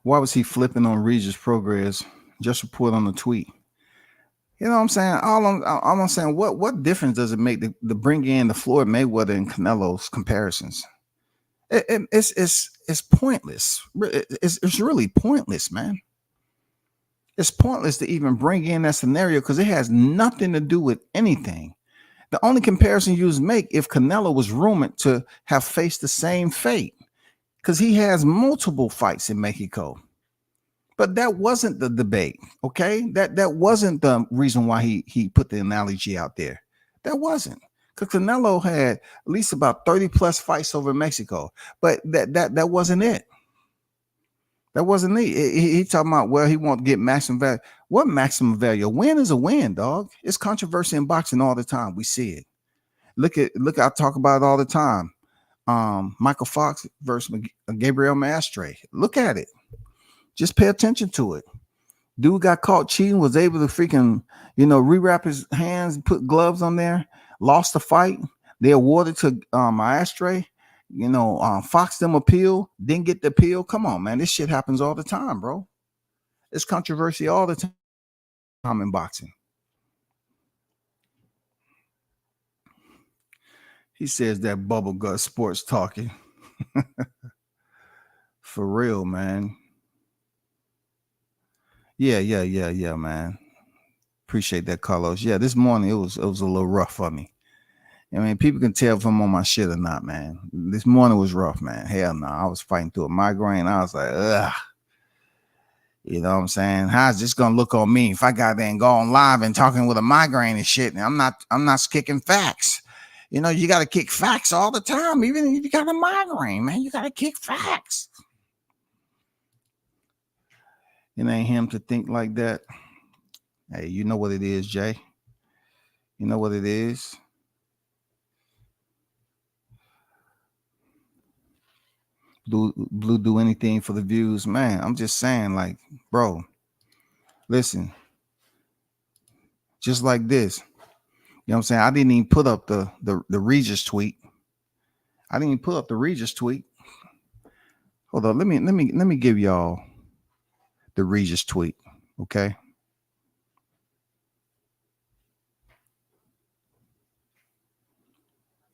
Why was he flipping on Regis Prograis? Just report on the tweet. You know what I'm saying? All I'm saying, what difference does it make to bring in the Floyd Mayweather and Canelo's comparisons? It's pointless. It's really pointless, man. It's pointless to even bring in that scenario because it has nothing to do with anything. The only comparison you make if Canelo was rumored to have faced the same fate, because he has multiple fights in Mexico. But that wasn't the debate, okay? That wasn't the reason why he put the analogy out there. That wasn't. Because Canelo had at least about 30 plus fights over in Mexico. But that wasn't it. That wasn't it. He talking about, well, he won't get maximum value. What maximum value? A win is a win, dog. It's controversy in boxing all the time. We see it. Look, I talk about it all the time. Michael Fox versus Gabriel Maestre. Look at it. Just pay attention to it. Dude got caught cheating, was able to freaking, rewrap his hands, put gloves on there, lost the fight. They awarded to Maestre. Fox them appeal, didn't get the appeal. Come on, man. This shit happens all the time, bro. It's controversy all the time in boxing. He says that bubblegut sports talking. For real, man. Yeah, man. Appreciate that, Carlos. Yeah, this morning it was a little rough for me. I mean, people can tell if I'm on my shit or not, man. This morning was rough, man. Hell no. I was fighting through a migraine. I was like, ugh. You know what I'm saying? How's this gonna look on me if I got there and go on live and talking with a migraine and shit? And I'm not kicking facts. You gotta kick facts all the time, even if you got a migraine, man. You gotta kick facts. It ain't him to think like that. Hey, you know what it is, Jay. You know what it is? Blue do anything for the views. Man, I'm just saying, like, bro, listen, just like this. You know what I'm saying? I didn't even put up the Regis tweet. I didn't even put up the Regis tweet. Hold on, let me give y'all the Regis tweet, okay?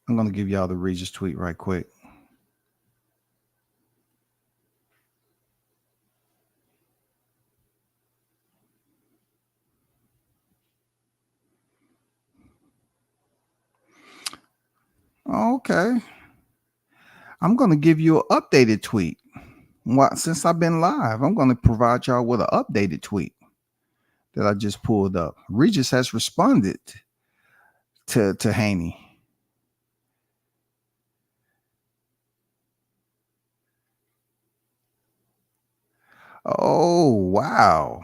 I'm gonna give y'all the Regis tweet right quick. Okay. I'm gonna give you an updated tweet. Since I've been live, I'm gonna provide y'all with an updated tweet that I just pulled up. Regis has responded to Haney. Oh wow.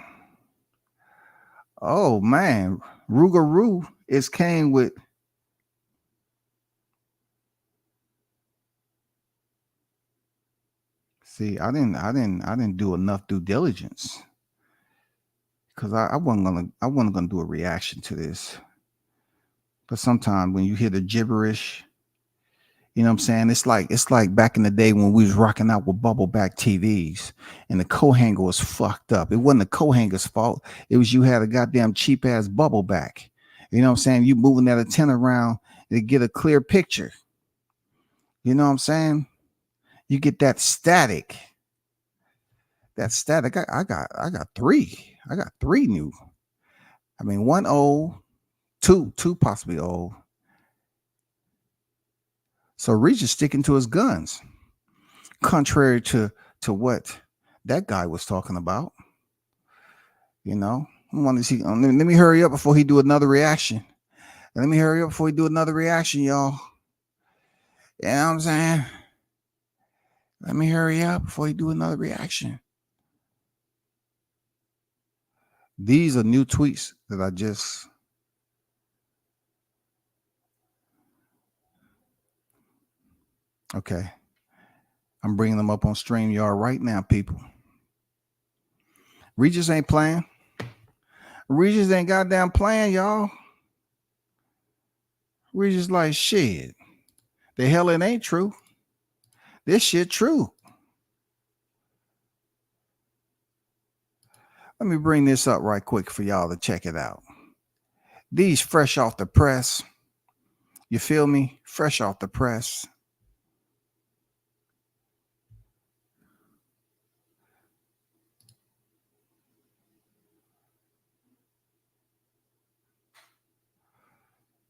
Oh man. Rougarou is came with see, I didn't do enough due diligence. Because I wasn't gonna do a reaction to this. But sometimes when you hear the gibberish, you know what I'm saying? It's like back in the day when we was rocking out with bubble back TVs and the co-hanger was fucked up. It wasn't the co-hanger's fault. It was you had a goddamn cheap ass bubble back. You know what I'm saying? You moving that antenna around to get a clear picture. You know what I'm saying? You get that static. That static. I got three. I got three new. I mean, one old, two possibly old. So Regis sticking to his guns, contrary to what that guy was talking about. You know, I want to see. Let me hurry up before he do another reaction. Let me hurry up before he do another reaction, y'all. You know what I'm saying? Let me hurry up before he do another reaction. These are new tweets that I just. Okay. I'm bringing them up on StreamYard right now, people. Regis ain't playing. Regis ain't goddamn playing, y'all. Regis like, shit. The hell it ain't true. This shit true. Let me bring this up right quick for y'all to check it out. These fresh off the press. You feel me? Fresh off the press.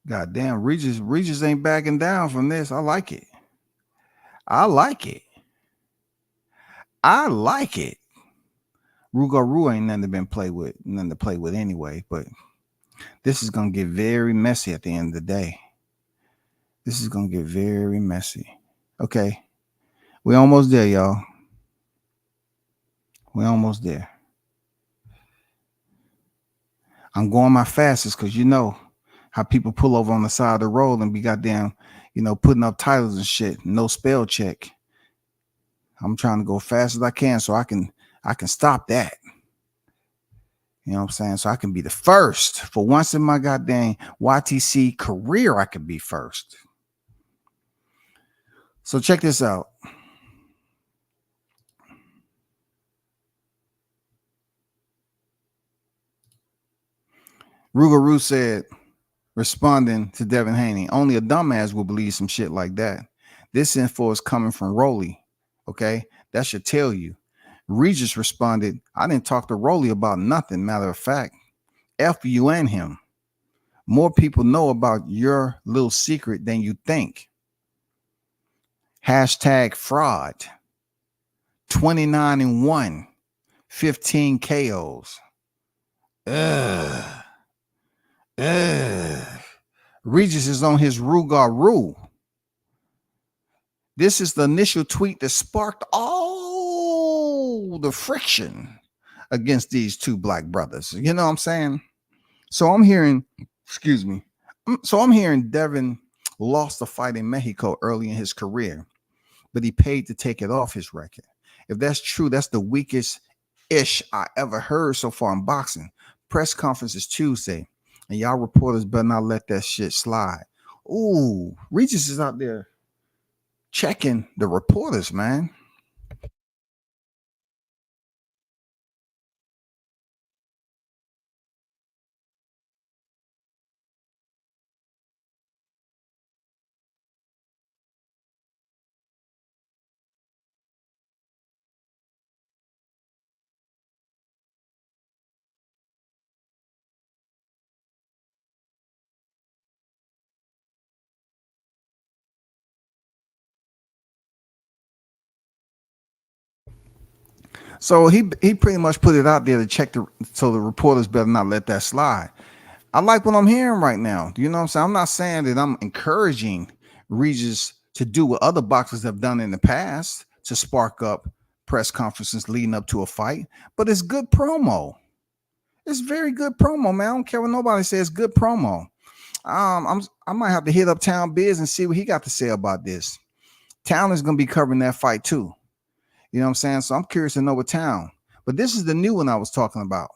God damn, Regis ain't backing down from this. I like it. I like it. I like it. Rougarou ain't nothing to play with anyway, but this is gonna get very messy at the end of the day. This is gonna get very messy. Okay. We almost there, y'all. We almost there. I'm going my fastest because you know how people pull over on the side of the road and be goddamn, you know, putting up titles and shit. No spell check. I'm trying to go fast as I can so I can stop that. You know what I'm saying? So I can be the first. For once in my goddamn YTC career, I could be first. So check this out. Rougarou said, responding to Devin Haney, only a dumbass will believe some shit like that. This info is coming from Rolly. Okay? That should tell you. Regis responded, I didn't talk to Rolly about nothing. Matter of fact, F you and him. More people know about your little secret than you think. Hashtag fraud. 29-1. 15 KOs. Ugh. Regis is on his Rougarou. This is the initial tweet that sparked all the friction against these two black brothers. You know what I'm saying? So I'm hearing, excuse me, So I'm hearing Devin lost a fight in Mexico early in his career, but he paid to take it off his record. If that's true, that's the weakest ish I ever heard so far in boxing. Press conference is Tuesday, and y'all reporters better not let that shit slide. Ooh, Regis is out there checking the reporters, man. So he pretty much put it out there to check so the reporters better not let that slide. I like what I'm hearing right now. You know what I'm saying? I'm not saying that I'm encouraging Regis to do what other boxers have done in the past to spark up press conferences leading up to a fight, but it's good promo. It's very good promo, man. I don't care what nobody says. Good promo. I might have to hit up Town Biz and see what he got to say about this. Town is going to be covering that fight too. You know what I'm saying? So I'm curious to know what Town. But this is the new one I was talking about,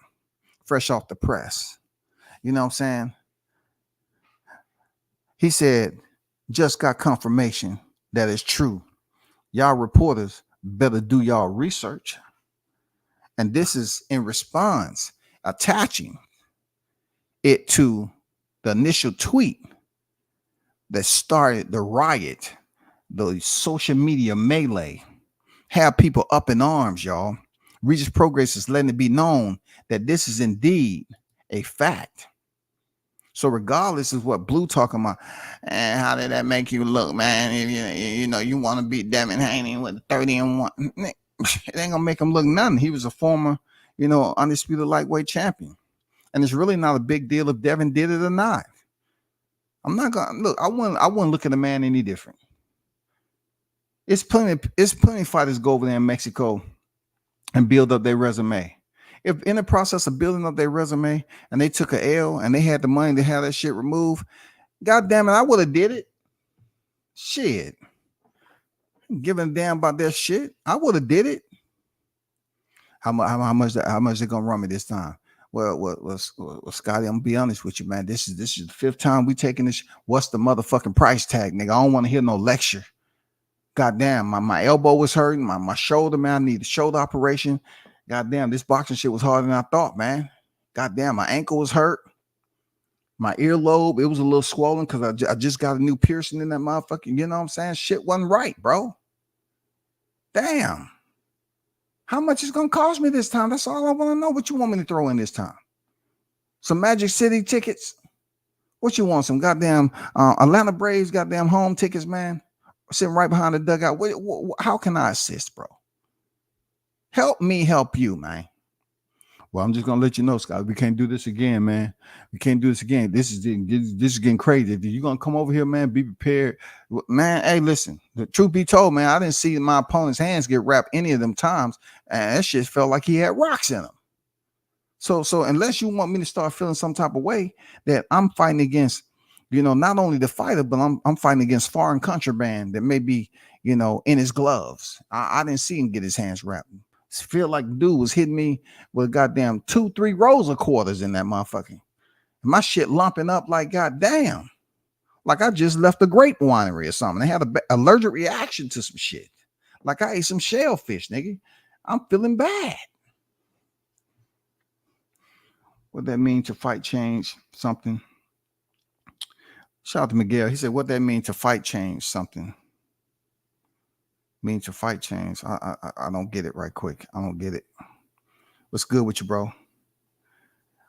fresh off the press. You know what I'm saying? He said, just got confirmation that it's true. Y'all reporters better do y'all research. And this is in response, attaching it to the initial tweet that started the riot, the social media melee, have people up in arms, y'all. Regis Prograis is letting it be known that this is indeed a fact. So regardless of what Blue talking about, and how did that make you look, man? You know, you want to beat Devin Haney with 30-1. It ain't gonna make him look nothing. He was a former, undisputed lightweight champion. And it's really not a big deal if Devin did it or not. I'm not gonna look, I wouldn't look at a man any different. It's plenty of fighters go over there in Mexico and build up their resume. If in the process of building up their resume and they took a L and they had the money to have that shit removed, God damn it, I would have did it. Shit. Giving a damn about that shit. I would have did it. How much they gonna run me this time? Well, Scotty, I'm gonna be honest with you, man. This is the 5th time we taking this. What's the motherfucking price tag, nigga? I don't want to hear no lecture. Goddamn, my elbow was hurting, my shoulder, man. I need a shoulder operation. Goddamn, this boxing shit was harder than I thought, man. Goddamn, my ankle was hurt. My earlobe, it was a little swollen because I just got a new piercing in that motherfucking, you know what I'm saying? Shit wasn't right, bro. Damn. How much is gonna cost me this time? That's all I want to know. What you want me to throw in this time? Some Magic City tickets? What you want? Some goddamn Atlanta Braves goddamn home tickets, man? Sitting right behind the dugout. How can I assist, bro? Help me help you, man. Well, I'm just gonna let you know, Scott. We can't do this again, man. We can't do this again. This is getting crazy. If you're gonna come over here, man, be prepared, man. Hey, listen. The truth be told, man, I didn't see my opponent's hands get wrapped any of them times, and that shit felt like he had rocks in them. So unless you want me to start feeling some type of way that I'm fighting against, not only the fighter, but I'm fighting against foreign contraband that may be, in his gloves. I didn't see him get his hands wrapped. Feel like dude was hitting me with goddamn 2-3 rows of quarters in that motherfucking. My shit lumping up like goddamn. Like I just left a grape winery or something. They had an allergic reaction to some shit. Like I ate some shellfish, nigga. I'm feeling bad. What that mean to fight change something? Shout out to Miguel. He said, what that mean to fight change something? Mean to fight change. I don't get it right quick. I don't get it. What's good with you, bro?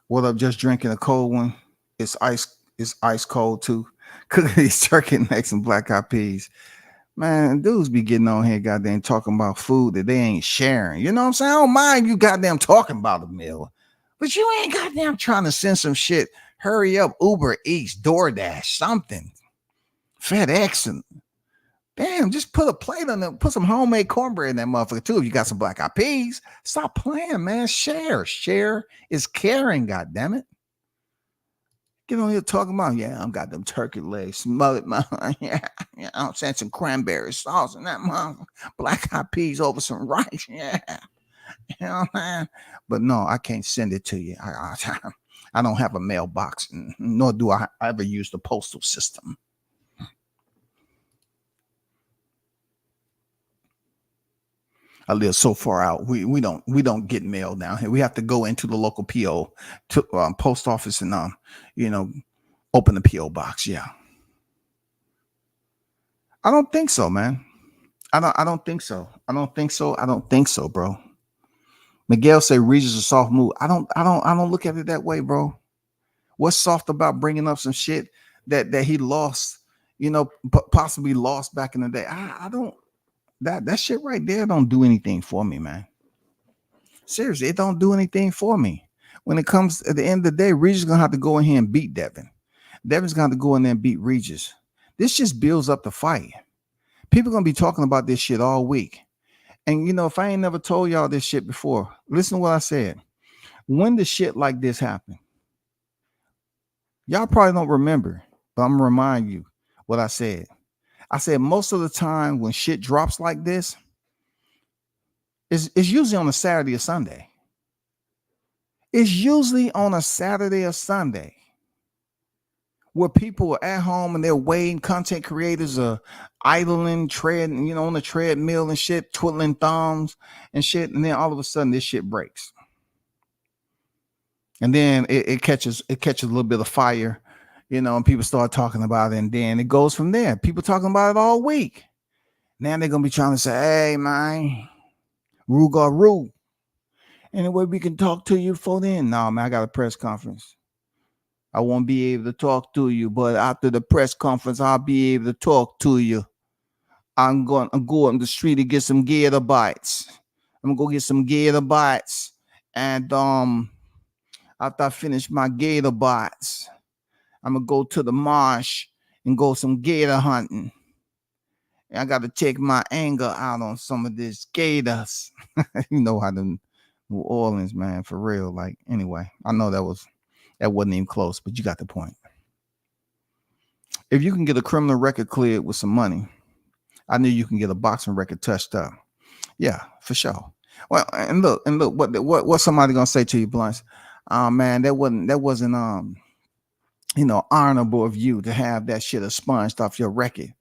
What up? Just drinking a cold one. It's ice cold too. Cooking these turkey necks and black eyed peas. Man, dudes be getting on here goddamn talking about food that they ain't sharing. You know what I'm saying? I don't mind you goddamn talking about a meal, but you ain't goddamn trying to send some shit. Hurry up, Uber Eats, DoorDash, something. FedEx and damn, just put a plate on them, put some homemade cornbread in that motherfucker too. If you got some black eyed peas, stop playing, man. Share is caring, goddammit. Get on here talking about, yeah, I got them turkey legs smothered, man. Yeah, I'm saying some cranberry sauce and that mom, black eyed peas over some rice. Yeah, you know what I'm saying? But no, I can't send it to you. I don't have a mailbox, nor do I ever use the postal system. I live so far out. We don't get mail down here. We have to go into the local PO to post office and open the PO box. Yeah, I don't think so, man. I don't think so. I don't think so. I don't think so, bro. Miguel say Regis a soft move. I don't look at it that way, bro. What's soft about bringing up some shit that he lost, possibly lost back in the day? I don't. That shit right there don't do anything for me, man. Seriously, it don't do anything for me. When it comes at the end of the day, Regis is gonna have to go in here and beat Devin. Devin's gonna have to go in there and beat Regis. This just builds up the fight. People gonna be talking about this shit all week. And if I ain't never told y'all this shit before, listen to what I said. When the shit like this happen, y'all probably don't remember, but I'm gonna remind you what I said. I said most of the time when shit drops like this, it's usually on a Saturday or Sunday. It's usually on a Saturday or Sunday where people are at home and they're waiting. Content creators are idling, treading, on the treadmill and shit, twiddling thumbs and shit. And then all of a sudden this shit breaks. And then it catches a little bit of fire, and people start talking about it. And then it goes from there. People talking about it all week. Now they're going to be trying to say, hey, man, Rue got Rue. Anyway, we can talk to you for then. No, man, I got a press conference. I won't be able to talk to you, but after the press conference, I'll be able to talk to you. I'm going to go on the street to get some gator bites. I'm going to go get some gator bites. And after I finish my gator bites, I'm going to go to the marsh and go some gator hunting. And I got to take my anger out on some of these gators. You know how the New Orleans, man, for real. Like, anyway, I know that wasn't even close, but you got the point. If you can get a criminal record cleared with some money, I knew you can get a boxing record touched up. Yeah, for sure. Well, and look, what somebody gonna say to you, Blunts? Man, that wasn't honorable of you to have that shit expunged off your record,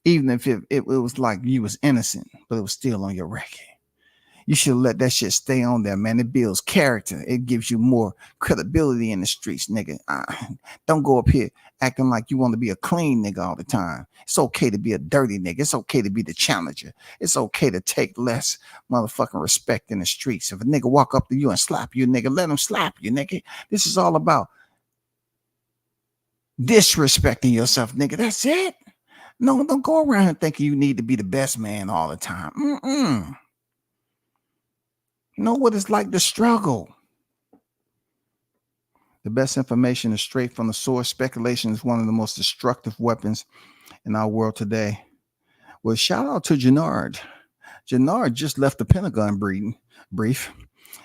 even if it was like you was innocent, but it was still on your record. You should let that shit stay on there, man. It builds character. It gives you more credibility in the streets, nigga. Don't go up here acting like you want to be a clean nigga all the time. It's okay to be a dirty nigga. It's okay to be the challenger. It's okay to take less motherfucking respect in the streets. If a nigga walk up to you and slap you, nigga, let him slap you, nigga. This is all about disrespecting yourself, nigga. That's it. No, don't go around thinking you need to be the best man all the time. Know what it's like to struggle. The best information is straight from the source. Speculation is one of the most destructive weapons in our world today. Well, shout out to Jannard. Jannard just left the Pentagon brief,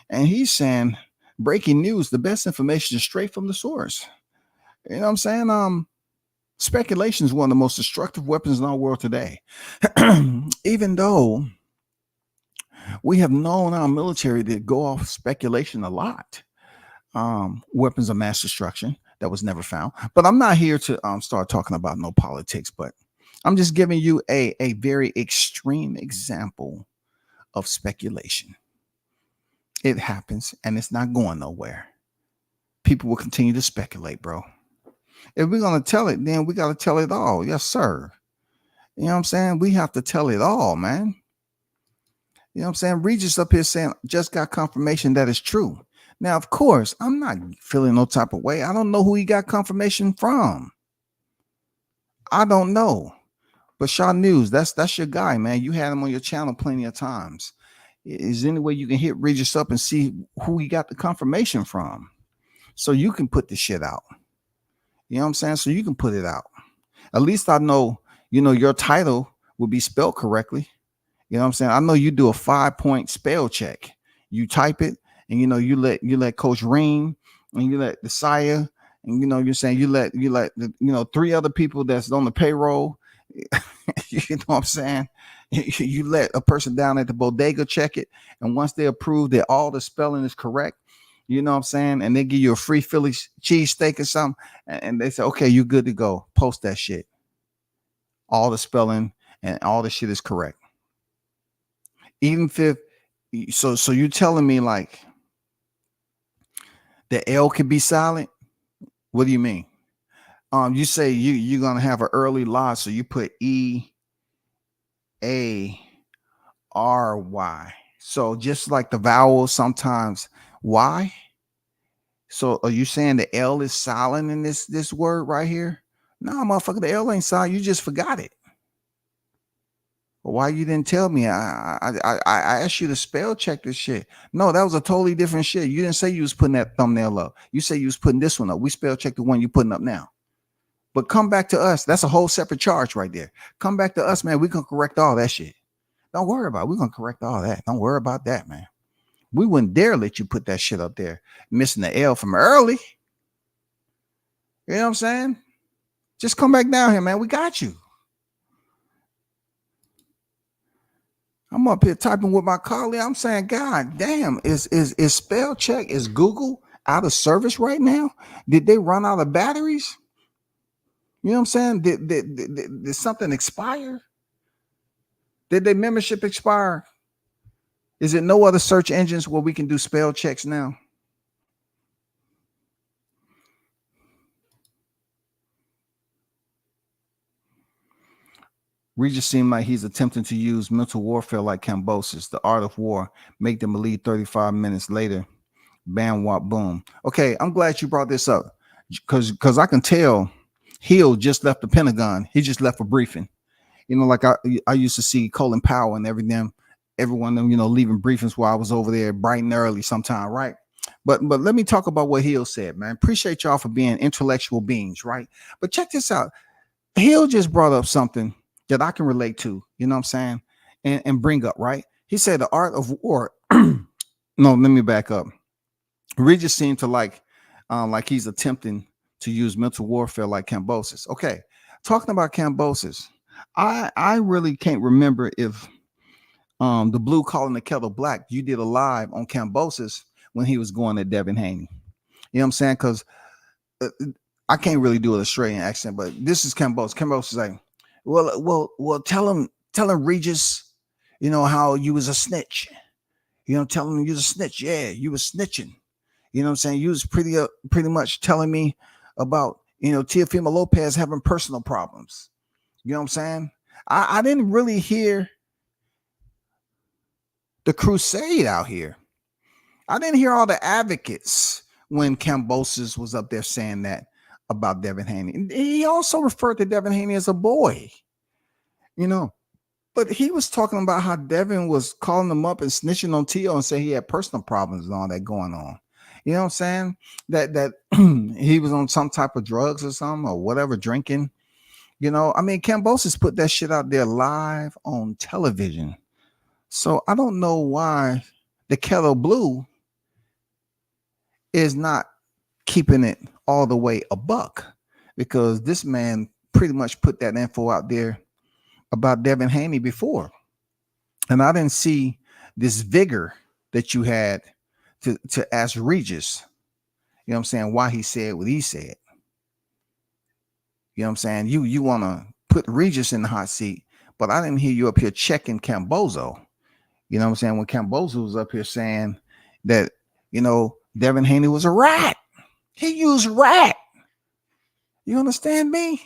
and he's saying, breaking news, the best information is straight from the source. You know what I'm saying? Speculation is one of the most destructive weapons in our world today. Even though we have known our military to go off speculation a lot. Weapons of mass destruction that was never found. But I'm not here to start talking about no politics, but I'm just giving you a very extreme example of speculation. It happens and it's not going nowhere. People will continue to speculate, bro. If we're going to tell it, then we got to tell it all. Yes, sir. You know what I'm saying? We have to tell it all, man. You know what I'm saying? Regis up here saying, just got confirmation that it's true. Now, of course, I'm not feeling no type of way. I don't know who he got confirmation from. I don't know. But Shaw News, that's your guy, man. You had him on your channel plenty of times. Is there any way you can hit Regis up and see who he got the confirmation from? So you can put the shit out. You know what I'm saying? So you can put it out. At least I know, your title will be spelled correctly. You know what I'm saying? I know you do a 5-point spell check. You type it and you let Coach Ream and you let the Sire and you're saying you let three other people that's on the payroll. You know what I'm saying? You let a person down at the bodega check it, and once they approve that all the spelling is correct, you know what I'm saying, and they give you a free Philly cheesesteak or something, and they say, okay, you good to go. Post that shit. All the spelling and all the shit is correct. Even if so you telling me like the L can be silent? What do you mean? You say you're gonna have an early lie, so you put EARY. So just like the vowel, sometimes Y. So are you saying the L is silent in this word right here? No, motherfucker, the L ain't silent. You just forgot it. Why you didn't tell me? I asked you to spell check this shit. No, that was a totally different shit. You didn't say you was putting that thumbnail up. You say you was putting this one up. We spell check the one you're putting up now. But come back to us. That's a whole separate charge right there. Come back to us, man. We can correct all that shit. Don't worry about it. We're gonna correct all that. Don't worry about that, man. We wouldn't dare let you put that shit up there, missing the L from early. You know what I'm saying? Just come back down here, man. We got you. I'm up here typing with my colleague. I'm saying, God damn, is spell check, is Google out of service right now? Did they run out of batteries? You know what I'm saying? Did something expire? Did their membership expire? Is it no other search engines where we can do spell checks now? Regis seemed like he's attempting to use mental warfare like Cambosis, the art of war, make them believe 35 minutes later. Bam, wop, boom. Okay, I'm glad you brought this up because I can tell Hill just left the Pentagon. He just left a briefing. Like I used to see Colin Powell and everyone leaving briefings while I was over there bright and early sometime, right? But let me talk about what Hill said, man. Appreciate y'all for being intellectual beings, right? But check this out. Hill just brought up something that I can relate to, you know what I'm saying? And bring up, right? He said the art of war. No, let me back up. Regis seemed to like he's attempting to use mental warfare like Cambosis. Okay, talking about Cambosis, I really can't remember if the blue calling the kettle black, you did a live on Cambosis when he was going at Devin Haney. You know what I'm saying? Because I can't really do an Australian accent, but this is Cambosis. Cambosis is like, well, tell him Regis, how you was a snitch. Tell him you was a snitch. Yeah, you was snitching. You know what I'm saying? You was pretty much telling me about, Teofimo Lopez having personal problems. You know what I'm saying? I didn't really hear the crusade out here. I didn't hear all the advocates when Cambosis was up there saying that about Devin Haney. And he also referred to Devin Haney as a boy, but he was talking about how Devin was calling him up and snitching on Tio and saying he had personal problems and all that going on. You know what I'm saying? That he was on some type of drugs or something or whatever, drinking. Cambosis put that shit out there live on television. So I don't know why the kettle blue is not keeping it all the way a buck, because this man pretty much put that info out there about Devin Haney before. And I didn't see this vigor that you had to ask Regis, you know what I'm saying, why he said what he said. You know what I'm saying? You want to put Regis in the hot seat, but I didn't hear you up here checking Cambozo. You know what I'm saying? When Cambozo was up here saying that, Devin Haney was a rat. He used rat. You understand me?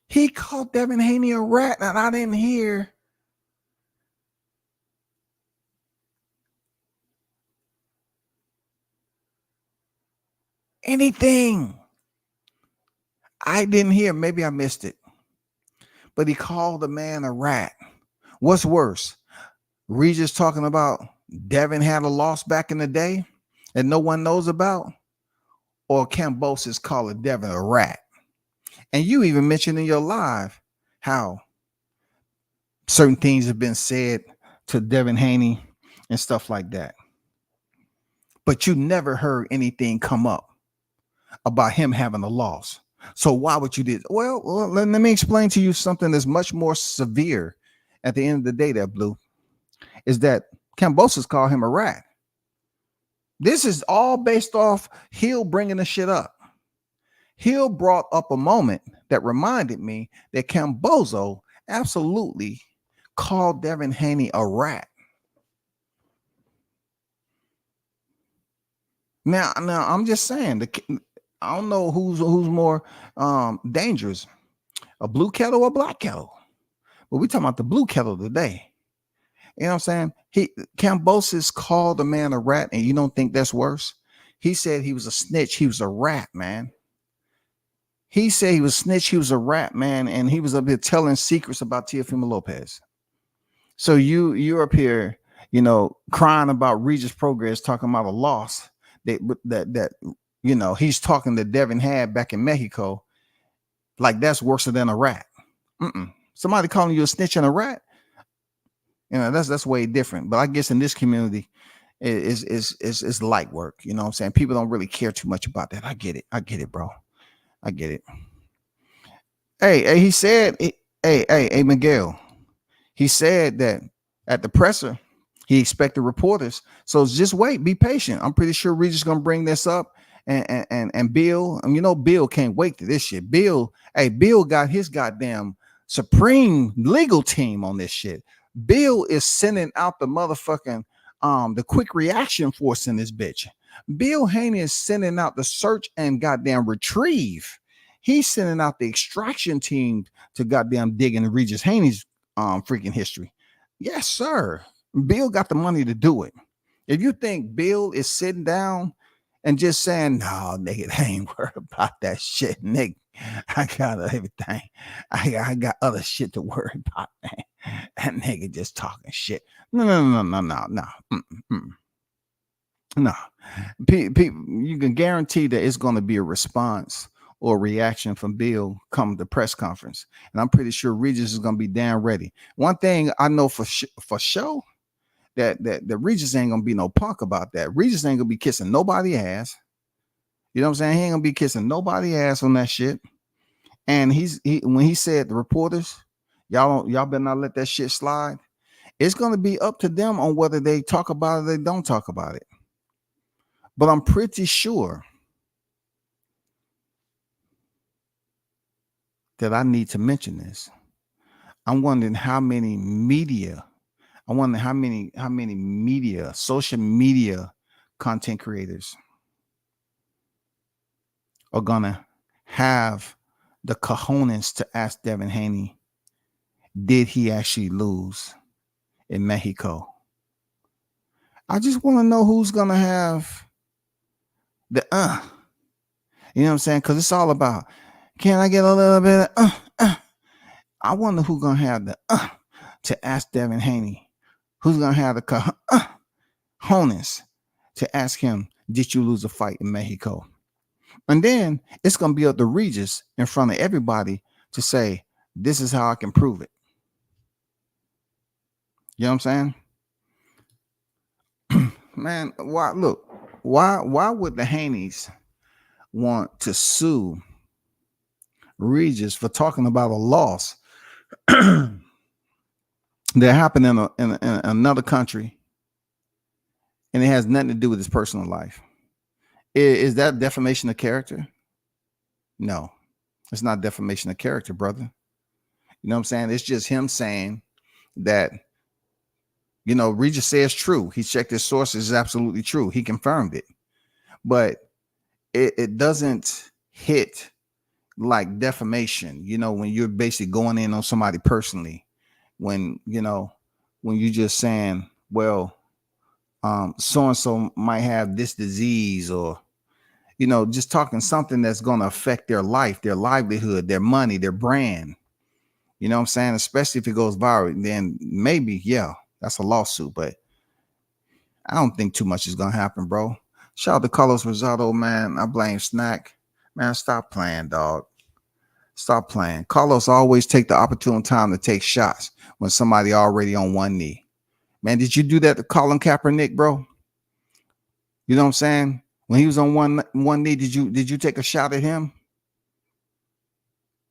He called Devin Haney a rat, and I didn't hear anything. I didn't hear. Maybe I missed it. But he called the man a rat. What's worse? Regis talking about Devin had a loss back in the day that no one knows about, or Cambosis calling Devin a rat. And you even mentioned in your live how certain things have been said to Devin Haney and stuff like that. but you never heard anything come up about him having a loss. So why would you do? Well, let me explain to you something that's much more severe. At the end of the day, that Blue is that Kambosos called him a rat. This is all based off Hill bringing the shit up. Hill brought up a moment that reminded me that Cambozo absolutely called Devin Haney a rat. Now I'm just saying, I don't know who's more dangerous, a blue kettle or a black kettle. But we talking about the blue kettle today. You know what I'm saying? Kambosos called a man a rat, and you don't think that's worse? He said he was a snitch. He was a rat, man. He said he was snitch. He was a rat, man, and he was up here telling secrets about Teofimo Lopez. So you're up here, crying about Regis Prograis, talking about a loss that he's talking that Devin had back in Mexico, like that's worse than a rat. Somebody calling you a snitch and a rat, that's way different. But I guess in this community, is light work. You know what I'm saying? People don't really care too much about that. I get it, bro. I get it. Hey, he said, hey, Miguel. He said that at the presser, he expected reporters. So just wait, be patient. I'm pretty sure Regis gonna bring this up. And Bill, Bill can't wait to this shit. Bill got his goddamn supreme legal team on this shit. Bill is sending out the motherfucking the quick reaction force in this bitch. Bill Haney is sending out the search and goddamn retrieve. He's sending out the extraction team to goddamn dig into Regis Haney's freaking history. Yes, sir. Bill got the money to do it. If you think Bill is sitting down and just saying, no, nigga, I ain't worried about that shit, nigga. I got everything. I got other shit to worry about, man. That nigga just talking shit. No. No. You can guarantee that it's going to be a response or reaction from Bill come the press conference. And I'm pretty sure Regis is going to be damn ready. One thing I know for sure, that Regis ain't gonna be no punk about that. Regis ain't gonna be kissing nobody ass. You know what I'm saying? He ain't gonna be kissing nobody ass on that shit. And when he said the reporters, y'all better not let that shit slide. It's gonna be up to them on whether they talk about it or they don't talk about it. But I'm pretty sure that I need to mention this. I'm wondering how many media, social media content creators are gonna have the cojones to ask Devin Haney, did he actually lose in Mexico? I just want to know who's gonna have the you know what I'm saying? Because it's all about, can I get a little bit of I wonder who's gonna have the to ask Devin Haney. Who's gonna have the cojones to ask him, did you lose a fight in Mexico? And then it's gonna be up to Regis in front of everybody to say, this is how I can prove it. You know what I'm saying? Man, why would the Haneys want to sue Regis for talking about a loss that happened in another country, and it has nothing to do with his personal life? Is that defamation of character? No, it's not defamation of character, brother. You know what I'm saying? It's just him saying that, Regis says true. He checked his sources, is absolutely true. He confirmed it. But it doesn't hit like defamation, when you're basically going in on somebody personally, when you're just saying, well, so-and-so might have this disease, or, just talking something that's going to affect their life, their livelihood, their money, their brand. You know what I'm saying? Especially if it goes viral, then maybe, yeah, that's a lawsuit. But I don't think too much is going to happen, bro. Shout out to Carlos Rosado, man. I blame Snack. Man, stop playing, dog. Stop playing. Carlos always take the opportune time to take shots when somebody already on one knee. Man, did you do that to Colin Kaepernick, bro? You know what I'm saying? When he was on one knee, did you take a shot at him?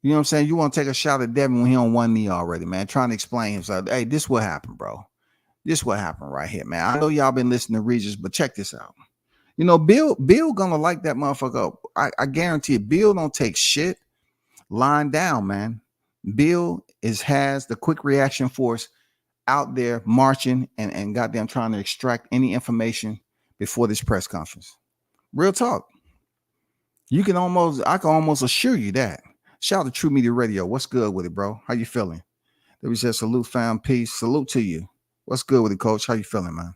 You know what I'm saying? You want to take a shot at Devin when he on one knee already, man, trying to explain himself. Hey, this what happened, bro. This what happened right here, man. I know y'all been listening to Regis, but check this out. You know, Bill gonna like that motherfucker up. I guarantee it. Bill don't take shit lying down, man. Bill has the quick reaction force out there marching and goddamn trying to extract any information before this press conference. Real talk. I can almost assure you that. Shout out to True Media Radio. What's good with it, bro? How you feeling? There was just salute, fam, peace. Salute to you. What's good with it, coach? How you feeling, man?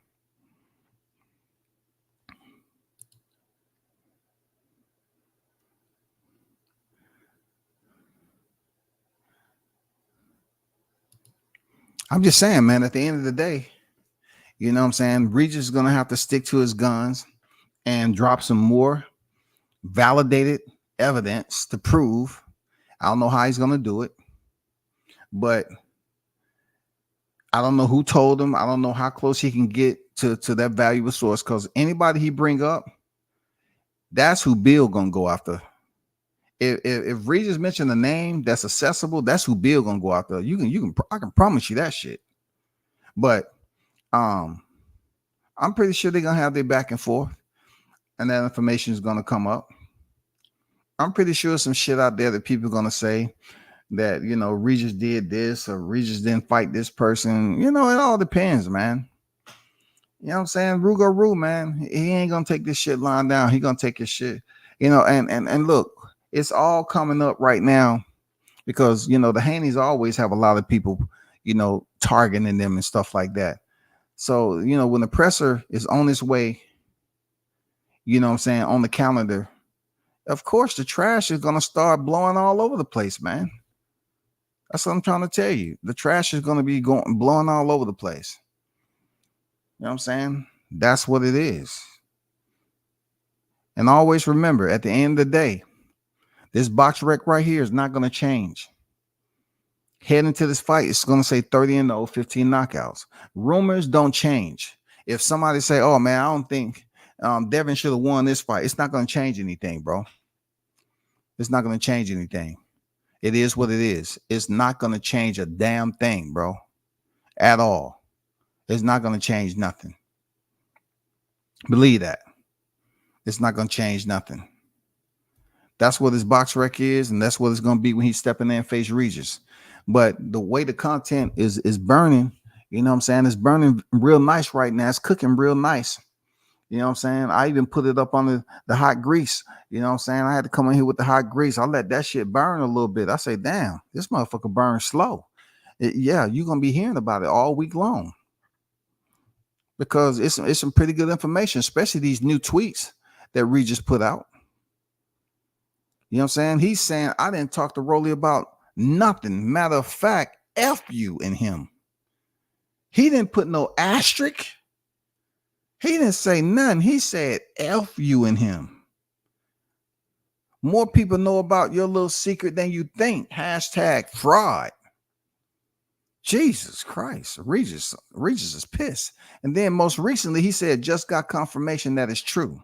I'm just saying, man, at the end of the day, you know what I'm saying? Regis is going to have to stick to his guns and drop some more validated evidence to prove. I don't know how he's going to do it, but I don't know who told him. I don't know how close he can get to that valuable source, because anybody he bring up, that's who Bill going to go after. If Regis mentioned a name that's accessible, that's who Bill going to go after. I can promise you that shit. But I'm pretty sure they're going to have their back and forth, and that information is going to come up. I'm pretty sure some shit out there that people are going to say that, you know, Regis did this or Regis didn't fight this person. You know, it all depends, man. You know what I'm saying? Rugo Roo, man. He ain't going to take this shit lying down. He going to take his shit, you know, and look, it's all coming up right now because, you know, the Haneys always have a lot of people, you know, targeting them and stuff like that. So, you know, when the presser is on its way, you know what I'm saying, on the calendar, of course, the trash is going to start blowing all over the place, man. That's what I'm trying to tell you. The trash is going to be blowing all over the place. You know what I'm saying? That's what it is. And always remember, at the end of the day, this box rec right here is not going to change. Heading into this fight, it's going to say 30-0, 15 knockouts. Rumors don't change. If somebody say, oh, man, I don't think Devin should have won this fight, it's not going to change anything, bro. It's not going to change anything. It is what it is. It's not going to change a damn thing, bro, at all. It's not going to change nothing. Believe that. It's not going to change nothing. That's what his box rec is, and that's what it's going to be when he's stepping in and face Regis. But the way the content is burning, you know what I'm saying? It's burning real nice right now. It's cooking real nice. You know what I'm saying? I even put it up on the hot grease. You know what I'm saying? I had to come in here with the hot grease. I let that shit burn a little bit. I say, damn, this motherfucker burns slow. Yeah, you're going to be hearing about it all week long. Because it's some pretty good information, especially these new tweets that Regis put out. You know what I'm saying? He's saying, I didn't talk to Rolly about nothing. Matter of fact, F you and him. He didn't put no asterisk. He didn't say nothing. He said F you and him. More people know about your little secret than you think. Hashtag fraud. Jesus Christ. Regis is pissed. And then most recently, he said, just got confirmation that it's true.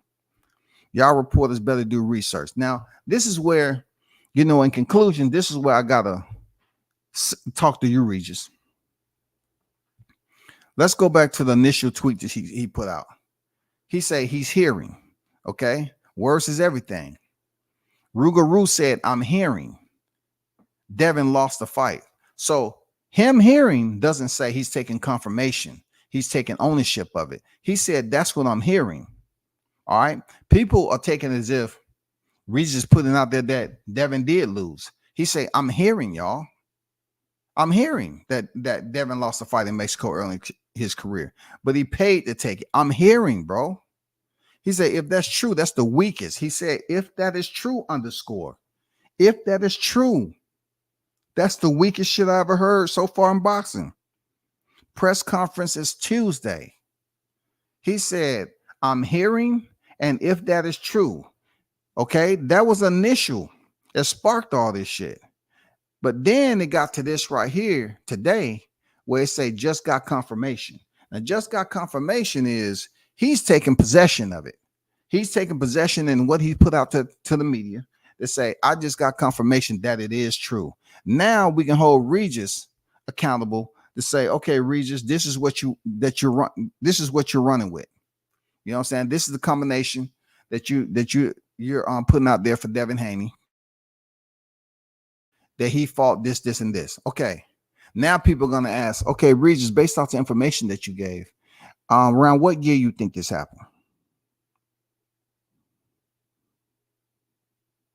Y'all reporters better do research. Now, this is where, you know, in conclusion, this is where I got to talk to you, Regis. Let's go back to the initial tweet that he put out. He said he's hearing. Okay. Words is everything. Rugaroo said, I'm hearing. Devin lost the fight. So him hearing doesn't say he's taking confirmation. He's taking ownership of it. He said, that's what I'm hearing. All right. People are taking as if Regis is putting out there that Devin did lose. He said, I'm hearing, y'all. I'm hearing that Devin lost a fight in Mexico early in his career, but he paid to take it. I'm hearing, bro. He said, if that's true, that's the weakest. He said, if that is true, underscore. If that is true, that's the weakest shit I ever heard so far in boxing. Press conference is Tuesday. He said, I'm hearing, and if that is true, okay, that was initial. It sparked all this shit. But then it got to this right here today where it say just got confirmation. Now, just got confirmation is he's taking possession of it. He's taking possession in what he put out to the media to say, I just got confirmation that it is true. Now we can hold Regis accountable to say, okay, Regis, this is what you're running with. You know what I'm saying? This is the combination that you're putting out there for Devin Haney. That he fought this, and this. Okay. Now people are gonna ask, okay, Regis, based off the information that you gave, around what year you think this happened?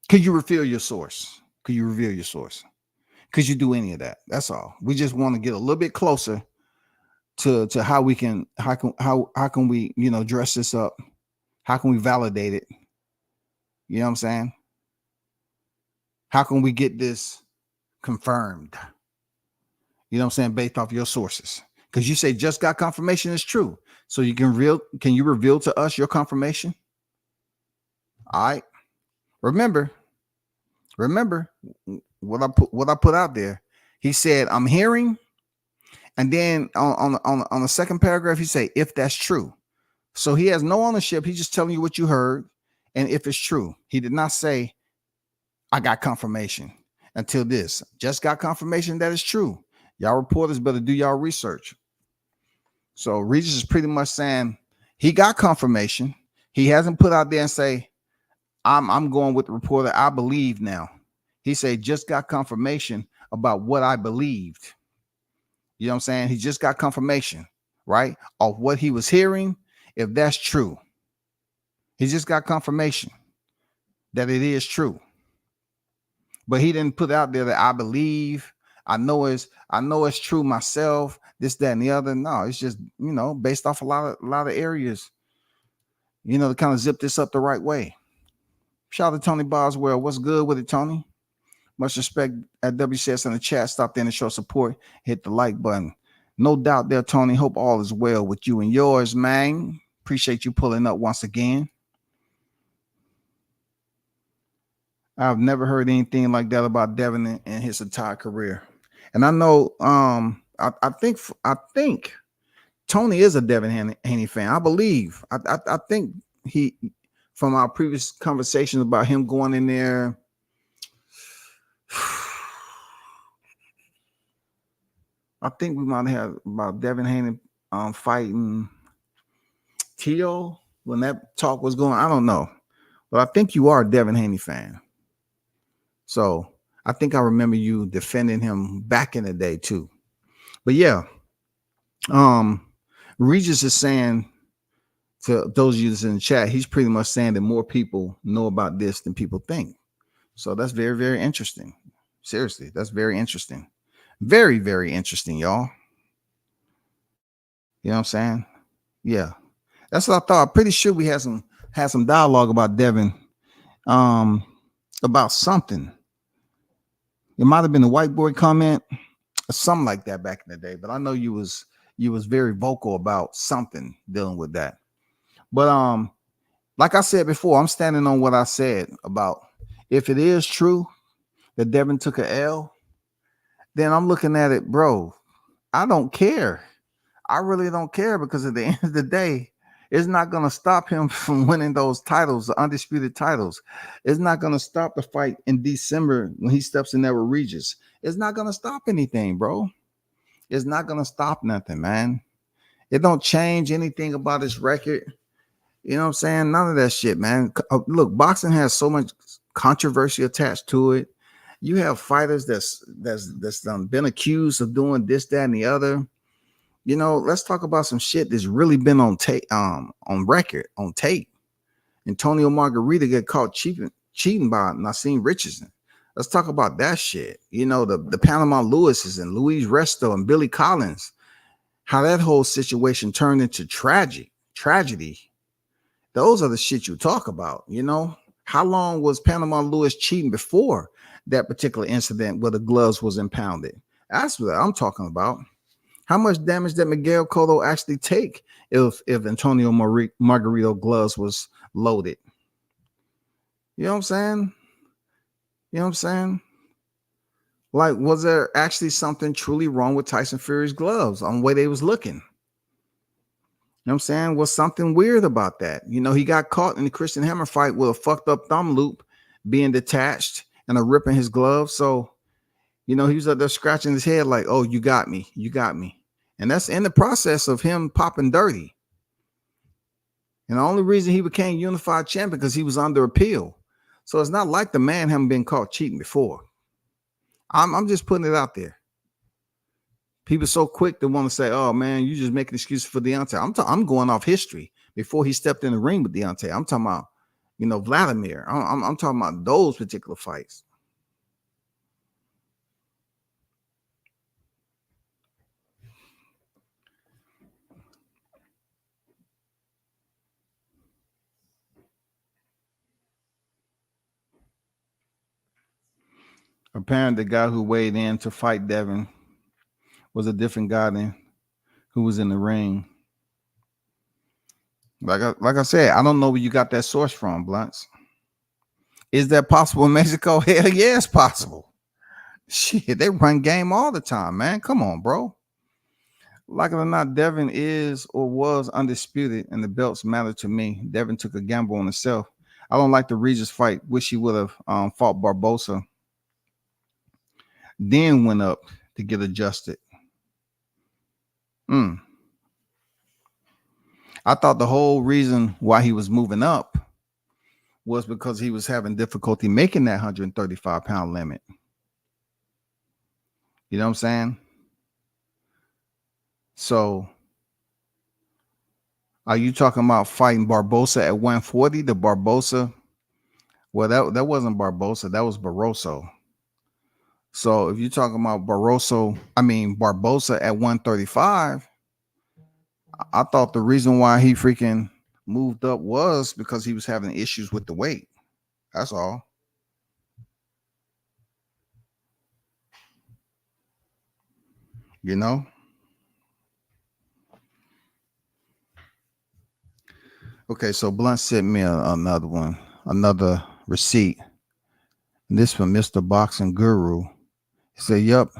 Could you reveal your source? Could you reveal your source? Could you do any of that? That's all. We just want to get a little bit closer to how we can we, you know, dress this up? How can we validate it? You know what I'm saying? How can we get this confirmed? You know what I'm saying? Based off your sources. Because you say just got confirmation is true. So you can reveal to us your confirmation? All right. Remember what I put out there. He said, I'm hearing, and then on the second paragraph, he say, if that's true. So he has no ownership. He's just telling you what you heard, and if it's true. He did not say, I got confirmation until this. Just got confirmation that it's true. Y'all reporters better do y'all research. So Regis is pretty much saying he got confirmation. He hasn't put out there and say, I'm going with the reporter I believe now. He said, just got confirmation about what I believed. You know what I'm saying? He just got confirmation, right? Of what he was hearing, if that's true. He just got confirmation that it is true. But he didn't put out there that I believe, I know it's true myself, this, that, and the other. No, it's just, you know, based off a lot of areas, you know, to kind of zip this up the right way. Shout out to Tony Boswell. What's good with it, Tony? Much respect at WCS in the chat. Stop in and show support. Hit the like button. No doubt there, Tony. Hope all is well with you and yours, man. Appreciate you pulling up once again. I've never heard anything like that about Devin and his entire career. And I know, I think Tony is a Devin Haney fan. I believe. I think he, from our previous conversations about him going in there, I think we might have about Devin Haney fighting Tio when that talk was going. I don't know, but I think you are a Devin Haney fan. So I think I remember you defending him back in the day too. But yeah, Regis is saying to those of you that's in the chat, he's pretty much saying that more people know about this than people think. So that's very, very interesting. Seriously, that's very interesting. Very, very interesting, y'all. You know what I'm saying? Yeah. That's what I thought. I'm pretty sure we had some dialogue about Devin, about something. It might have been a whiteboard comment or something like that back in the day, but I know you was very vocal about something dealing with that. But like I said before, I'm standing on what I said about if it is true that Devin took a L, then I'm looking at it, bro. I don't care. I really don't care, because at the end of the day, it's not going to stop him from winning those titles, the undisputed titles. It's not going to stop the fight in December when he steps in there with Regis. It's not going to stop anything, bro. It's not going to stop nothing, man. It don't change anything about his record. You know what I'm saying? None of that shit, man. Look, boxing has so much controversy attached to it. You have fighters that's been accused of doing this, that, and the other. You know, let's talk about some shit that's really been on tape, on record, on tape. Antonio Margarita get caught cheating by Nassim Richardson. Let's talk about that shit. You know, the Panama Lewises and Luis Resto and Billy Collins, how that whole situation turned into tragedy. Those are the shit you talk about. You know, how long was Panama Lewis cheating before that particular incident where the gloves was impounded? That's what I'm talking about. How much damage did Miguel Cotto actually take if Antonio Margarito gloves was loaded? You know what I'm saying? You know what I'm saying? Like, was there actually something truly wrong with Tyson Fury's gloves on the way they was looking? know what I'm saying? Was something weird about that. You know, he got caught in the Christian Hammer fight with a fucked up thumb loop being detached and a rip in his glove. So, you know, he was up there scratching his head like, oh, you got me. You got me. And that's in the process of him popping dirty. And the only reason he became unified champion because he was under appeal. So it's not like the man haven't been caught cheating before. I'm just putting it out there. People so quick to want to say, "Oh man, you just making excuses for Deontay." I'm going off history before he stepped in the ring with Deontay. I'm talking about, you know, Vladimir. I'm talking about those particular fights. Apparently, the guy who weighed in to fight Devin was a different guy than who was in the ring. Like I said, I don't know where you got that source from, Blunts. Is that possible in Mexico? Hell yeah, it's possible. Shit, they run game all the time, man. Come on, bro. Like it or not, Devin is or was undisputed, and the belts matter to me. Devin took a gamble on himself. I don't like the Regis fight. Wish he would have fought Barbosa. Then went up to get adjusted. I thought the whole reason why he was moving up was because he was having difficulty making that 135-pound limit. You know what I'm saying? So, are you talking about fighting Barbosa at 140? The Barbosa, well, that wasn't Barbosa, that was Barroso. So, if you're talking about Barroso, Barbosa at 135, I thought the reason why he freaking moved up was because he was having issues with the weight. That's all. You know? Okay, so Blunt sent me another one, another receipt. This from Mr. Boxing Guru. He said, "Yup,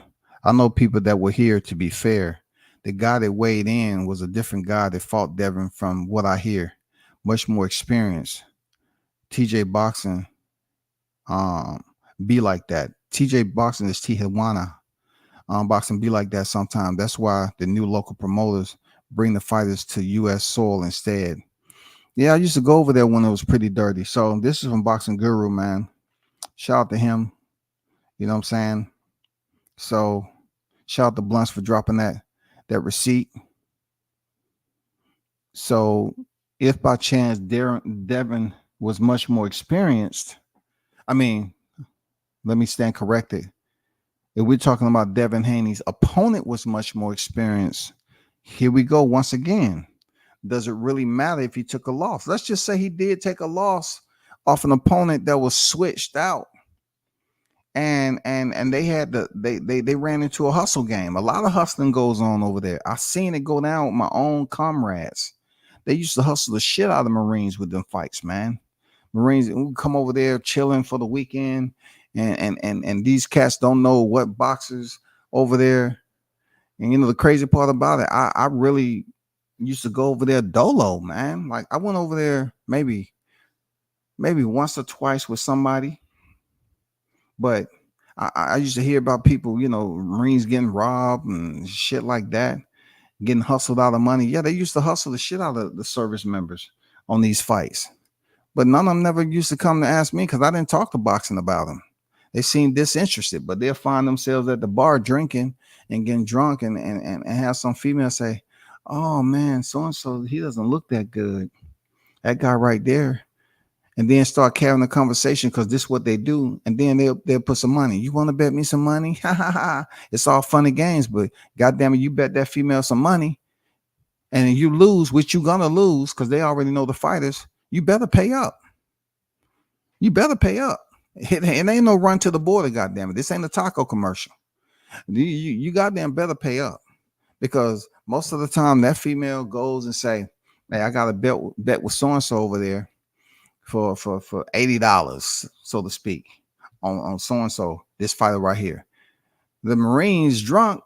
I know people that were here. To be fair, the guy that weighed in was a different guy that fought Devin from what I hear. Much more experience. TJ Boxing be like that. TJ Boxing is Tijuana. Boxing be like that sometimes. That's why the new local promoters bring the fighters to U.S. soil instead. Yeah, I used to go over there when it was pretty dirty. So this is from Boxing Guru, man. Shout out to him. You know what I'm saying? So shout out to Blunts for dropping that receipt. So if by chance Devin was much more experienced, let me stand corrected. If we're talking about Devin Haney's opponent was much more experienced, here we go once again. Does it really matter if he took a loss? Let's just say he did take a loss off an opponent that was switched out. And they had they ran into a hustle game. A lot of hustling goes on over there. I seen it go down with my own comrades. They used to hustle the shit out of Marines with them fights, man. Marines would come over there chilling for the weekend, and these cats don't know what boxers over there. And you know the crazy part about it, I really used to go over there dolo, man. Like I went over there maybe once or twice with somebody, but I used to hear about people, you know, Marines getting robbed and shit like that, getting hustled out of money. Yeah, they used to hustle the shit out of the service members on these fights. But none of them never used to come to ask me because I didn't talk to boxing about them. They seemed disinterested, but they'll find themselves at the bar drinking and getting drunk and have some female say, "Oh man, so-and-so, he doesn't look that good. That guy right there." And then start carrying the conversation because this is what they do. And then they'll put some money. You want to bet me some money? It's all funny games, but goddamn it, you bet that female some money and you lose, which you're gonna lose because they already know the fighters. You better pay up. You better pay up. It ain't no run to the border, goddamn it. This ain't a taco commercial. You goddamn better pay up because most of the time that female goes and say, "Hey, I got a bet with so and so over there for $80, so to speak, on so and so. This fighter right here." The Marine's drunk.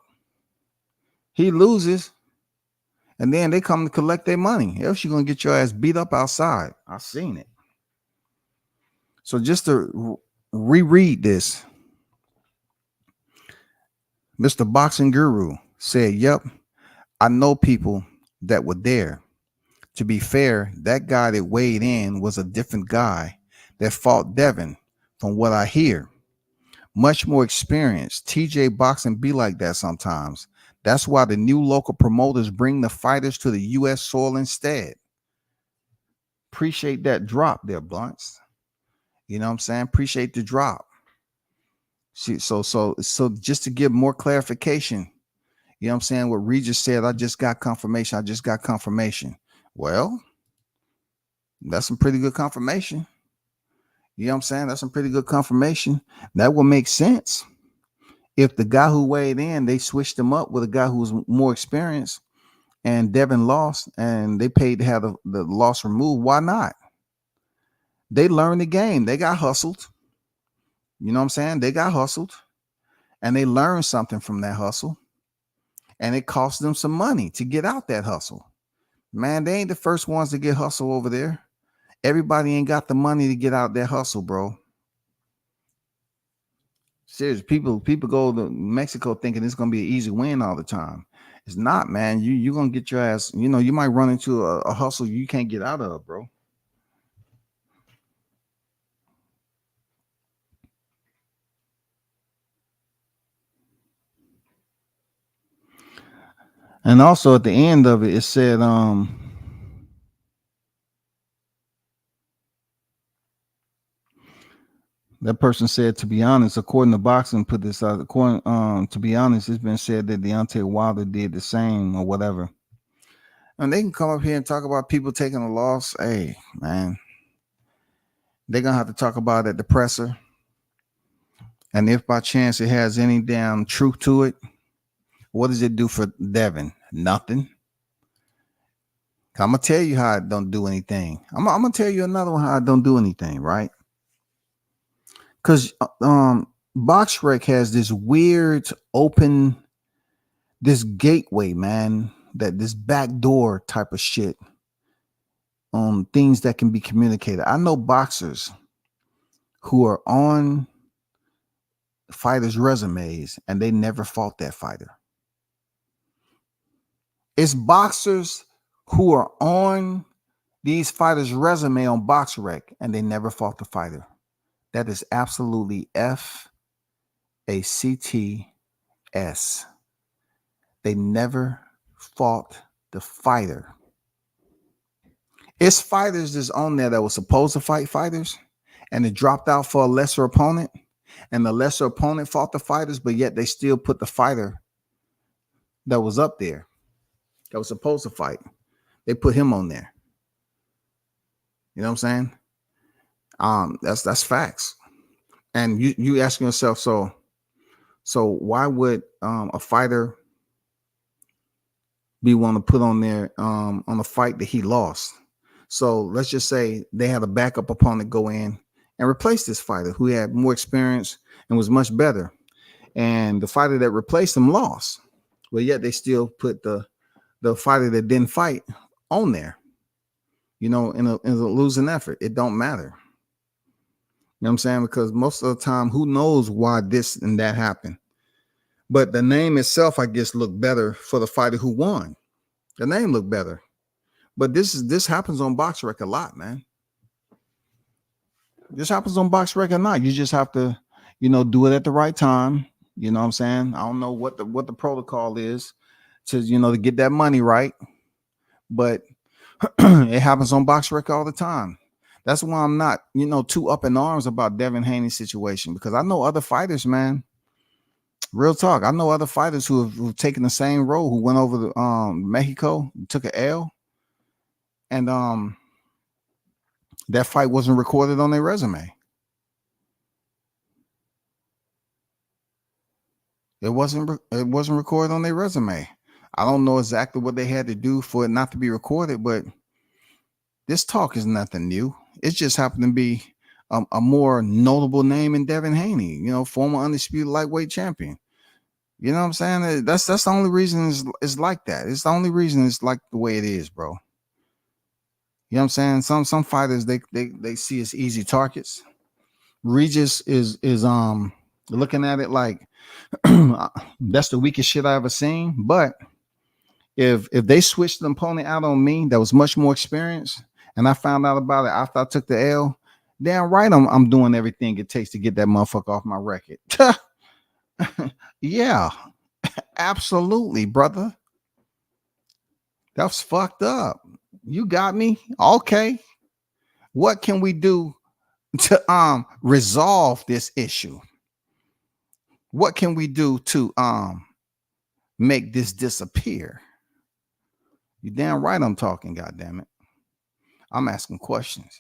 He loses. And then they come to collect their money. Else you're gonna get your ass beat up outside. I seen it. So just to reread this, Mr. Boxing Guru said, "Yep, I know people that were there. To be fair, that guy that weighed in was a different guy that fought Devin, from what I hear. Much more experienced. TJ boxing be like that sometimes. That's why the new local promoters bring the fighters to the U.S. soil instead." Appreciate that drop there, Blunts. You know what I'm saying? Appreciate the drop. See, so just to give more clarification, you know what I'm saying? What Regis said, I just got confirmation. I just got confirmation. Well, that's some pretty good confirmation. You know what I'm saying? That's some pretty good confirmation. That would make sense. If the guy who weighed in, they switched him up with a guy who was more experienced and Devin lost and they paid to have the loss removed, why not? They learned the game. They got hustled. You know what I'm saying? They got hustled and they learned something from that hustle. And it cost them some money to get out that hustle. Man, they ain't the first ones to get hustle over there. Everybody ain't got the money to get out that hustle, bro. Serious. People go to Mexico thinking it's gonna be an easy win all the time. It's not, man. You're gonna get your ass, you know, you might run into a hustle you can't get out of, bro. And also at the end of it, it said, that person said, to be honest, according to boxing, put this out. According, to be honest, it's been said that Deontay Wilder did the same or whatever. And they can come up here and talk about people taking a loss. Hey, man, they're gonna have to talk about it at the presser. And if by chance it has any damn truth to it, what does it do for Devin? Nothing. I'm gonna tell you how it don't do anything. I'm gonna tell you another one how it don't do anything, right? Because BoxRec has this weird open, this gateway, man, that this backdoor type of shit on things that can be communicated. I know boxers who are on fighters' resumes and they never fought that fighter. It's boxers who are on these fighters' resume on BoxRec and they never fought the fighter. That is absolutely FACTS. They never fought the fighter. It's fighters that's on there that was supposed to fight fighters and it dropped out for a lesser opponent, and the lesser opponent fought the fighters, but yet they still put the fighter that was up there that was supposed to fight. They put him on there. You know what I'm saying? That's facts. And you asking yourself, so why would a fighter be want to put on there on a fight that he lost? So let's just say they had a backup opponent go in and replace this fighter who had more experience and was much better. And the fighter that replaced him lost. But yet they still put the fighter that didn't fight on there, you know, in a losing effort. It don't matter. You know what I'm saying? Because most of the time, who knows why this and that happened? But the name itself, I guess, looked better for the fighter who won. The name looked better. But this happens on BoxRec a lot, man. This happens on BoxRec a lot. You just have to, you know, do it at the right time. You know what I'm saying? I don't know what the protocol is to, you know, to get that money right. But it happens on BoxRec all the time. That's why I'm not, you know, too up in arms about Devin Haney's situation, because I know other fighters, man. Real talk. I know other fighters who've taken the same road, who went over to Mexico, took an L, and that fight wasn't recorded on their resume. It wasn't recorded on their resume. I don't know exactly what they had to do for it not to be recorded, but this talk is nothing new. It just happened to be a more notable name in Devin Haney, you know, former undisputed lightweight champion. You know what I'm saying? That's the only reason it's like that. It's the only reason it's like the way it is, bro. You know what I'm saying? Some fighters they see as easy targets. Regis is looking at it like that's the weakest shit I ever seen. But if they switched the opponent out on me that was much more experienced, and I found out about it after I took the L, damn right I'm doing everything it takes to get that motherfucker off my record. Yeah, absolutely, brother. That's fucked up. You got me. Okay. What can we do to resolve this issue? What can we do to make this disappear? You damn right I'm talking, goddamn it. I'm asking questions.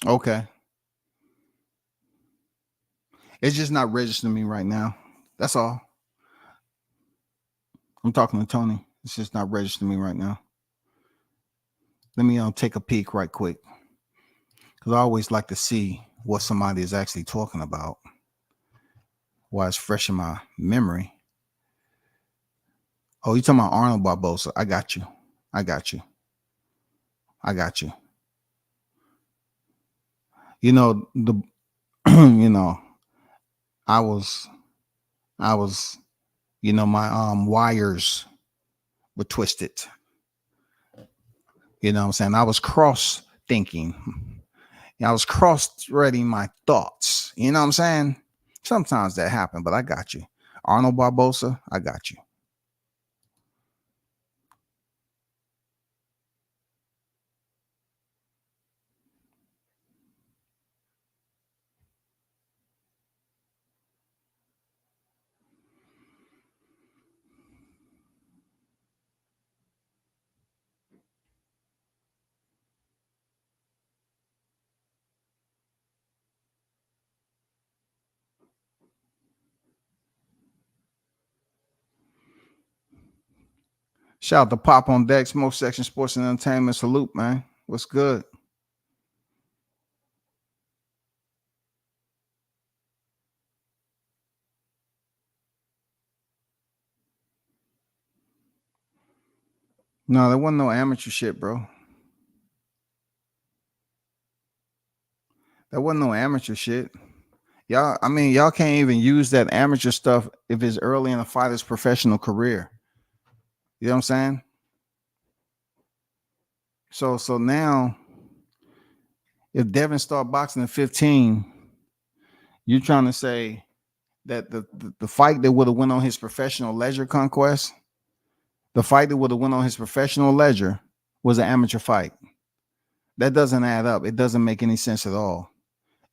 Okay. It's just not registering me right now. That's all. I'm talking to Tony. It's just not registering me right now. Let me take a peek right quick. Because I always like to see what somebody is actually talking about while it's fresh in my memory. Oh, you talking about Arnold Barbosa? I got you. I got you. I got you. You know, the you know, I was, you know, my wires were twisted. You know what I'm saying? I was cross thinking. I was cross threading my thoughts. You know what I'm saying? Sometimes that happens, but I got you. Arnold Barbosa, I got you. Shout out to Pop on Deck, Smoke Section Sports and Entertainment. Salute, man. What's good? No, there wasn't no amateur shit, bro. There wasn't no amateur shit. Y'all can't even use that amateur stuff if it's early in a fighter's professional career. You know what I'm saying? So now, if Devin start boxing at 15, you're trying to say that the fight that would have went on his professional leisure conquest, the fight that would have went on his professional leisure was an amateur fight. That doesn't add up. It doesn't make any sense at all.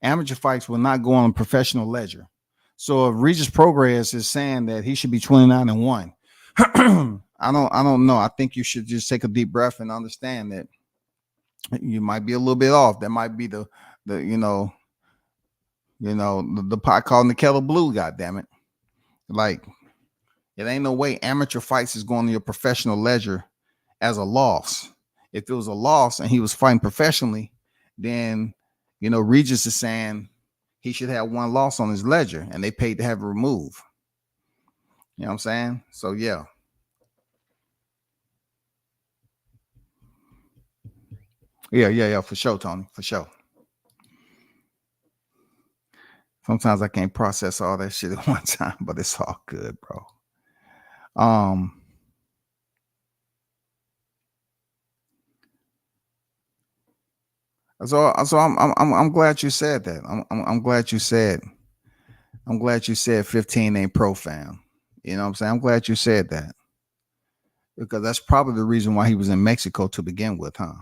Amateur fights will not go on professional leisure. So if Regis Prograis is saying that he should be 29-1, I don't know. I think you should just take a deep breath and understand that you might be a little bit off. That might be the pot calling the kettle blue. God damn it! Like it ain't no way amateur fights is going to your professional leisure as a loss. If it was a loss and he was fighting professionally, then Regis is saying he should have one loss on his ledger, and they paid to have it removed. You know what I'm saying? So yeah. Yeah, for sure, Tony, for sure. Sometimes I can't process all that shit at one time, but it's all good, bro. So I'm glad you said that. I'm glad you said 15 ain't pro fam. You know what I'm saying? I'm glad you said that. Because that's probably the reason why he was in Mexico to begin with, huh?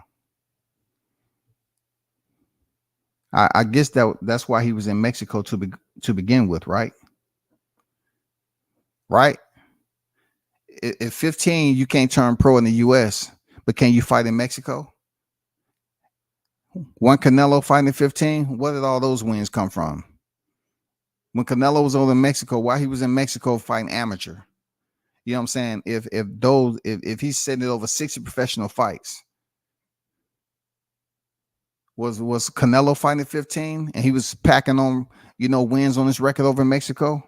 I guess that's why he was in Mexico to begin with, right? Right? At 15, you can't turn pro in the US, but can you fight in Mexico? One Canelo fighting at 15. Where did all those wins come from? When Canelo was over in Mexico, while he was in Mexico fighting amateur, you know what I'm saying? If he's sitting over 60 professional fights, was Canelo fighting at 15 and he was packing on, wins on his record over in Mexico?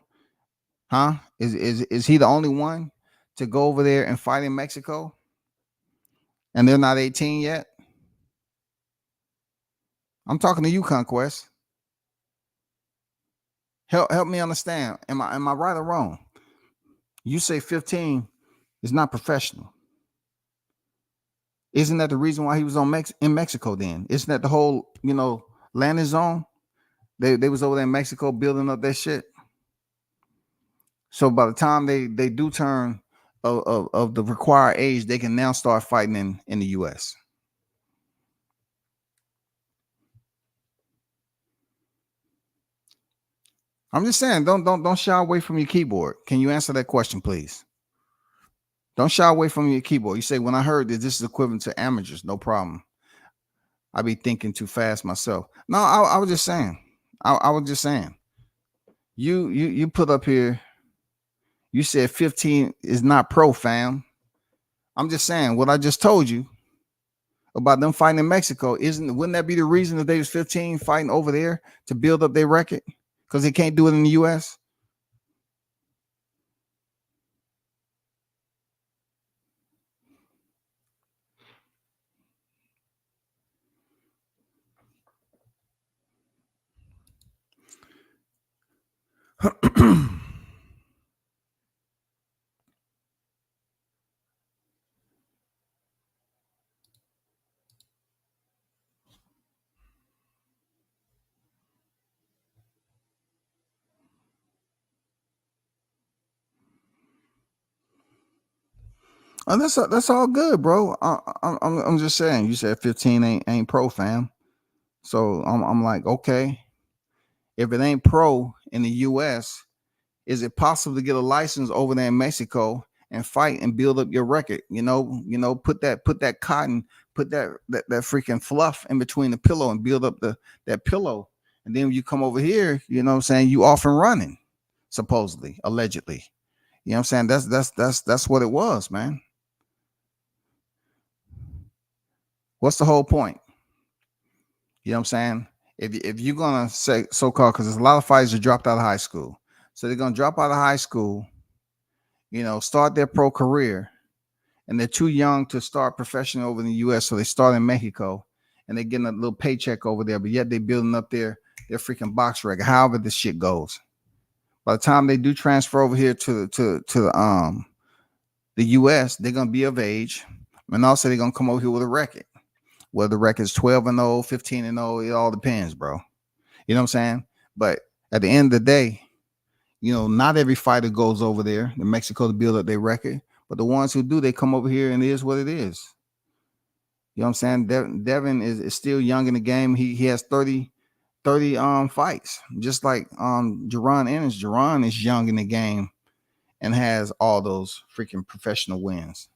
Huh? Is he the only one to go over there and fight in Mexico? And they're not 18 yet? I'm talking to you, Conquest. Help me understand. Am I right or wrong? You say 15 is not professional. Isn't that the reason why he was in Mexico then? Isn't that the whole, landing zone? They was over there in Mexico building up that shit. So by the time they do turn of the required age, they can now start fighting in the US. I'm just saying, don't shy away from your keyboard. Can you answer that question, please? Don't shy away from your keyboard. You say, when I heard that this is equivalent to amateurs, no problem. I be thinking too fast myself. No, I was just saying. I was just saying. You put up here, you said 15 is not pro, fam. I'm just saying what I just told you about them fighting in Mexico. Wouldn't that be the reason that they was 15 fighting over there to build up their record? Because they can't do it in the US? Oh, that's all good, bro. I'm just saying. You said 15 ain't pro, fam. So I'm like, okay, if it ain't pro in the US, is it possible to get a license over there in Mexico and fight and build up your record? Put that cotton, put that freaking fluff in between the pillow and build up that pillow. And then when you come over here, you know what I'm saying, you off and running, supposedly, allegedly. You know what I'm saying? That's what it was, man. What's the whole point? You know what I'm saying? If you're gonna say so-called, because there's a lot of fighters that dropped out of high school. So they're gonna drop out of high school, start their pro career, and they're too young to start professional over in the US. So they start in Mexico and they're getting a little paycheck over there, but yet they're building up their freaking box record, however this shit goes. By the time they do transfer over here to the US, they're gonna be of age, and also they're gonna come over here with a record. Whether the record's 12-0, 15-0, it all depends, bro. You know what I'm saying? But at the end of the day, not every fighter goes over there in Mexico to build up their record. But the ones who do, they come over here, and it is what it is. You know what I'm saying? Devin is still young in the game. He has 30 fights, just like Jerron Ennis. Jerron is young in the game and has all those freaking professional wins.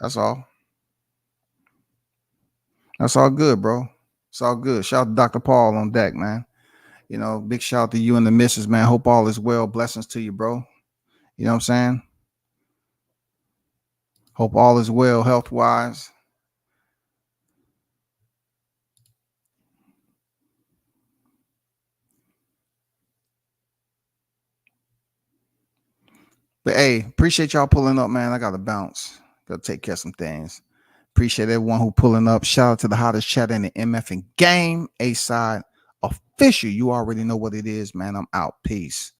That's all. That's all good, bro. It's all good. Shout out to Dr. Paul on deck, man. Big shout out to you and the missus, man. Hope all is well. Blessings to you, bro. You know what I'm saying? Hope all is well health-wise. But hey, appreciate y'all pulling up, man. I got to bounce. Got to take care of some things. Appreciate everyone who pulling up. Shout out to the hottest chat in the MF and game. A-Side official. You already know what it is, man. I'm out. Peace.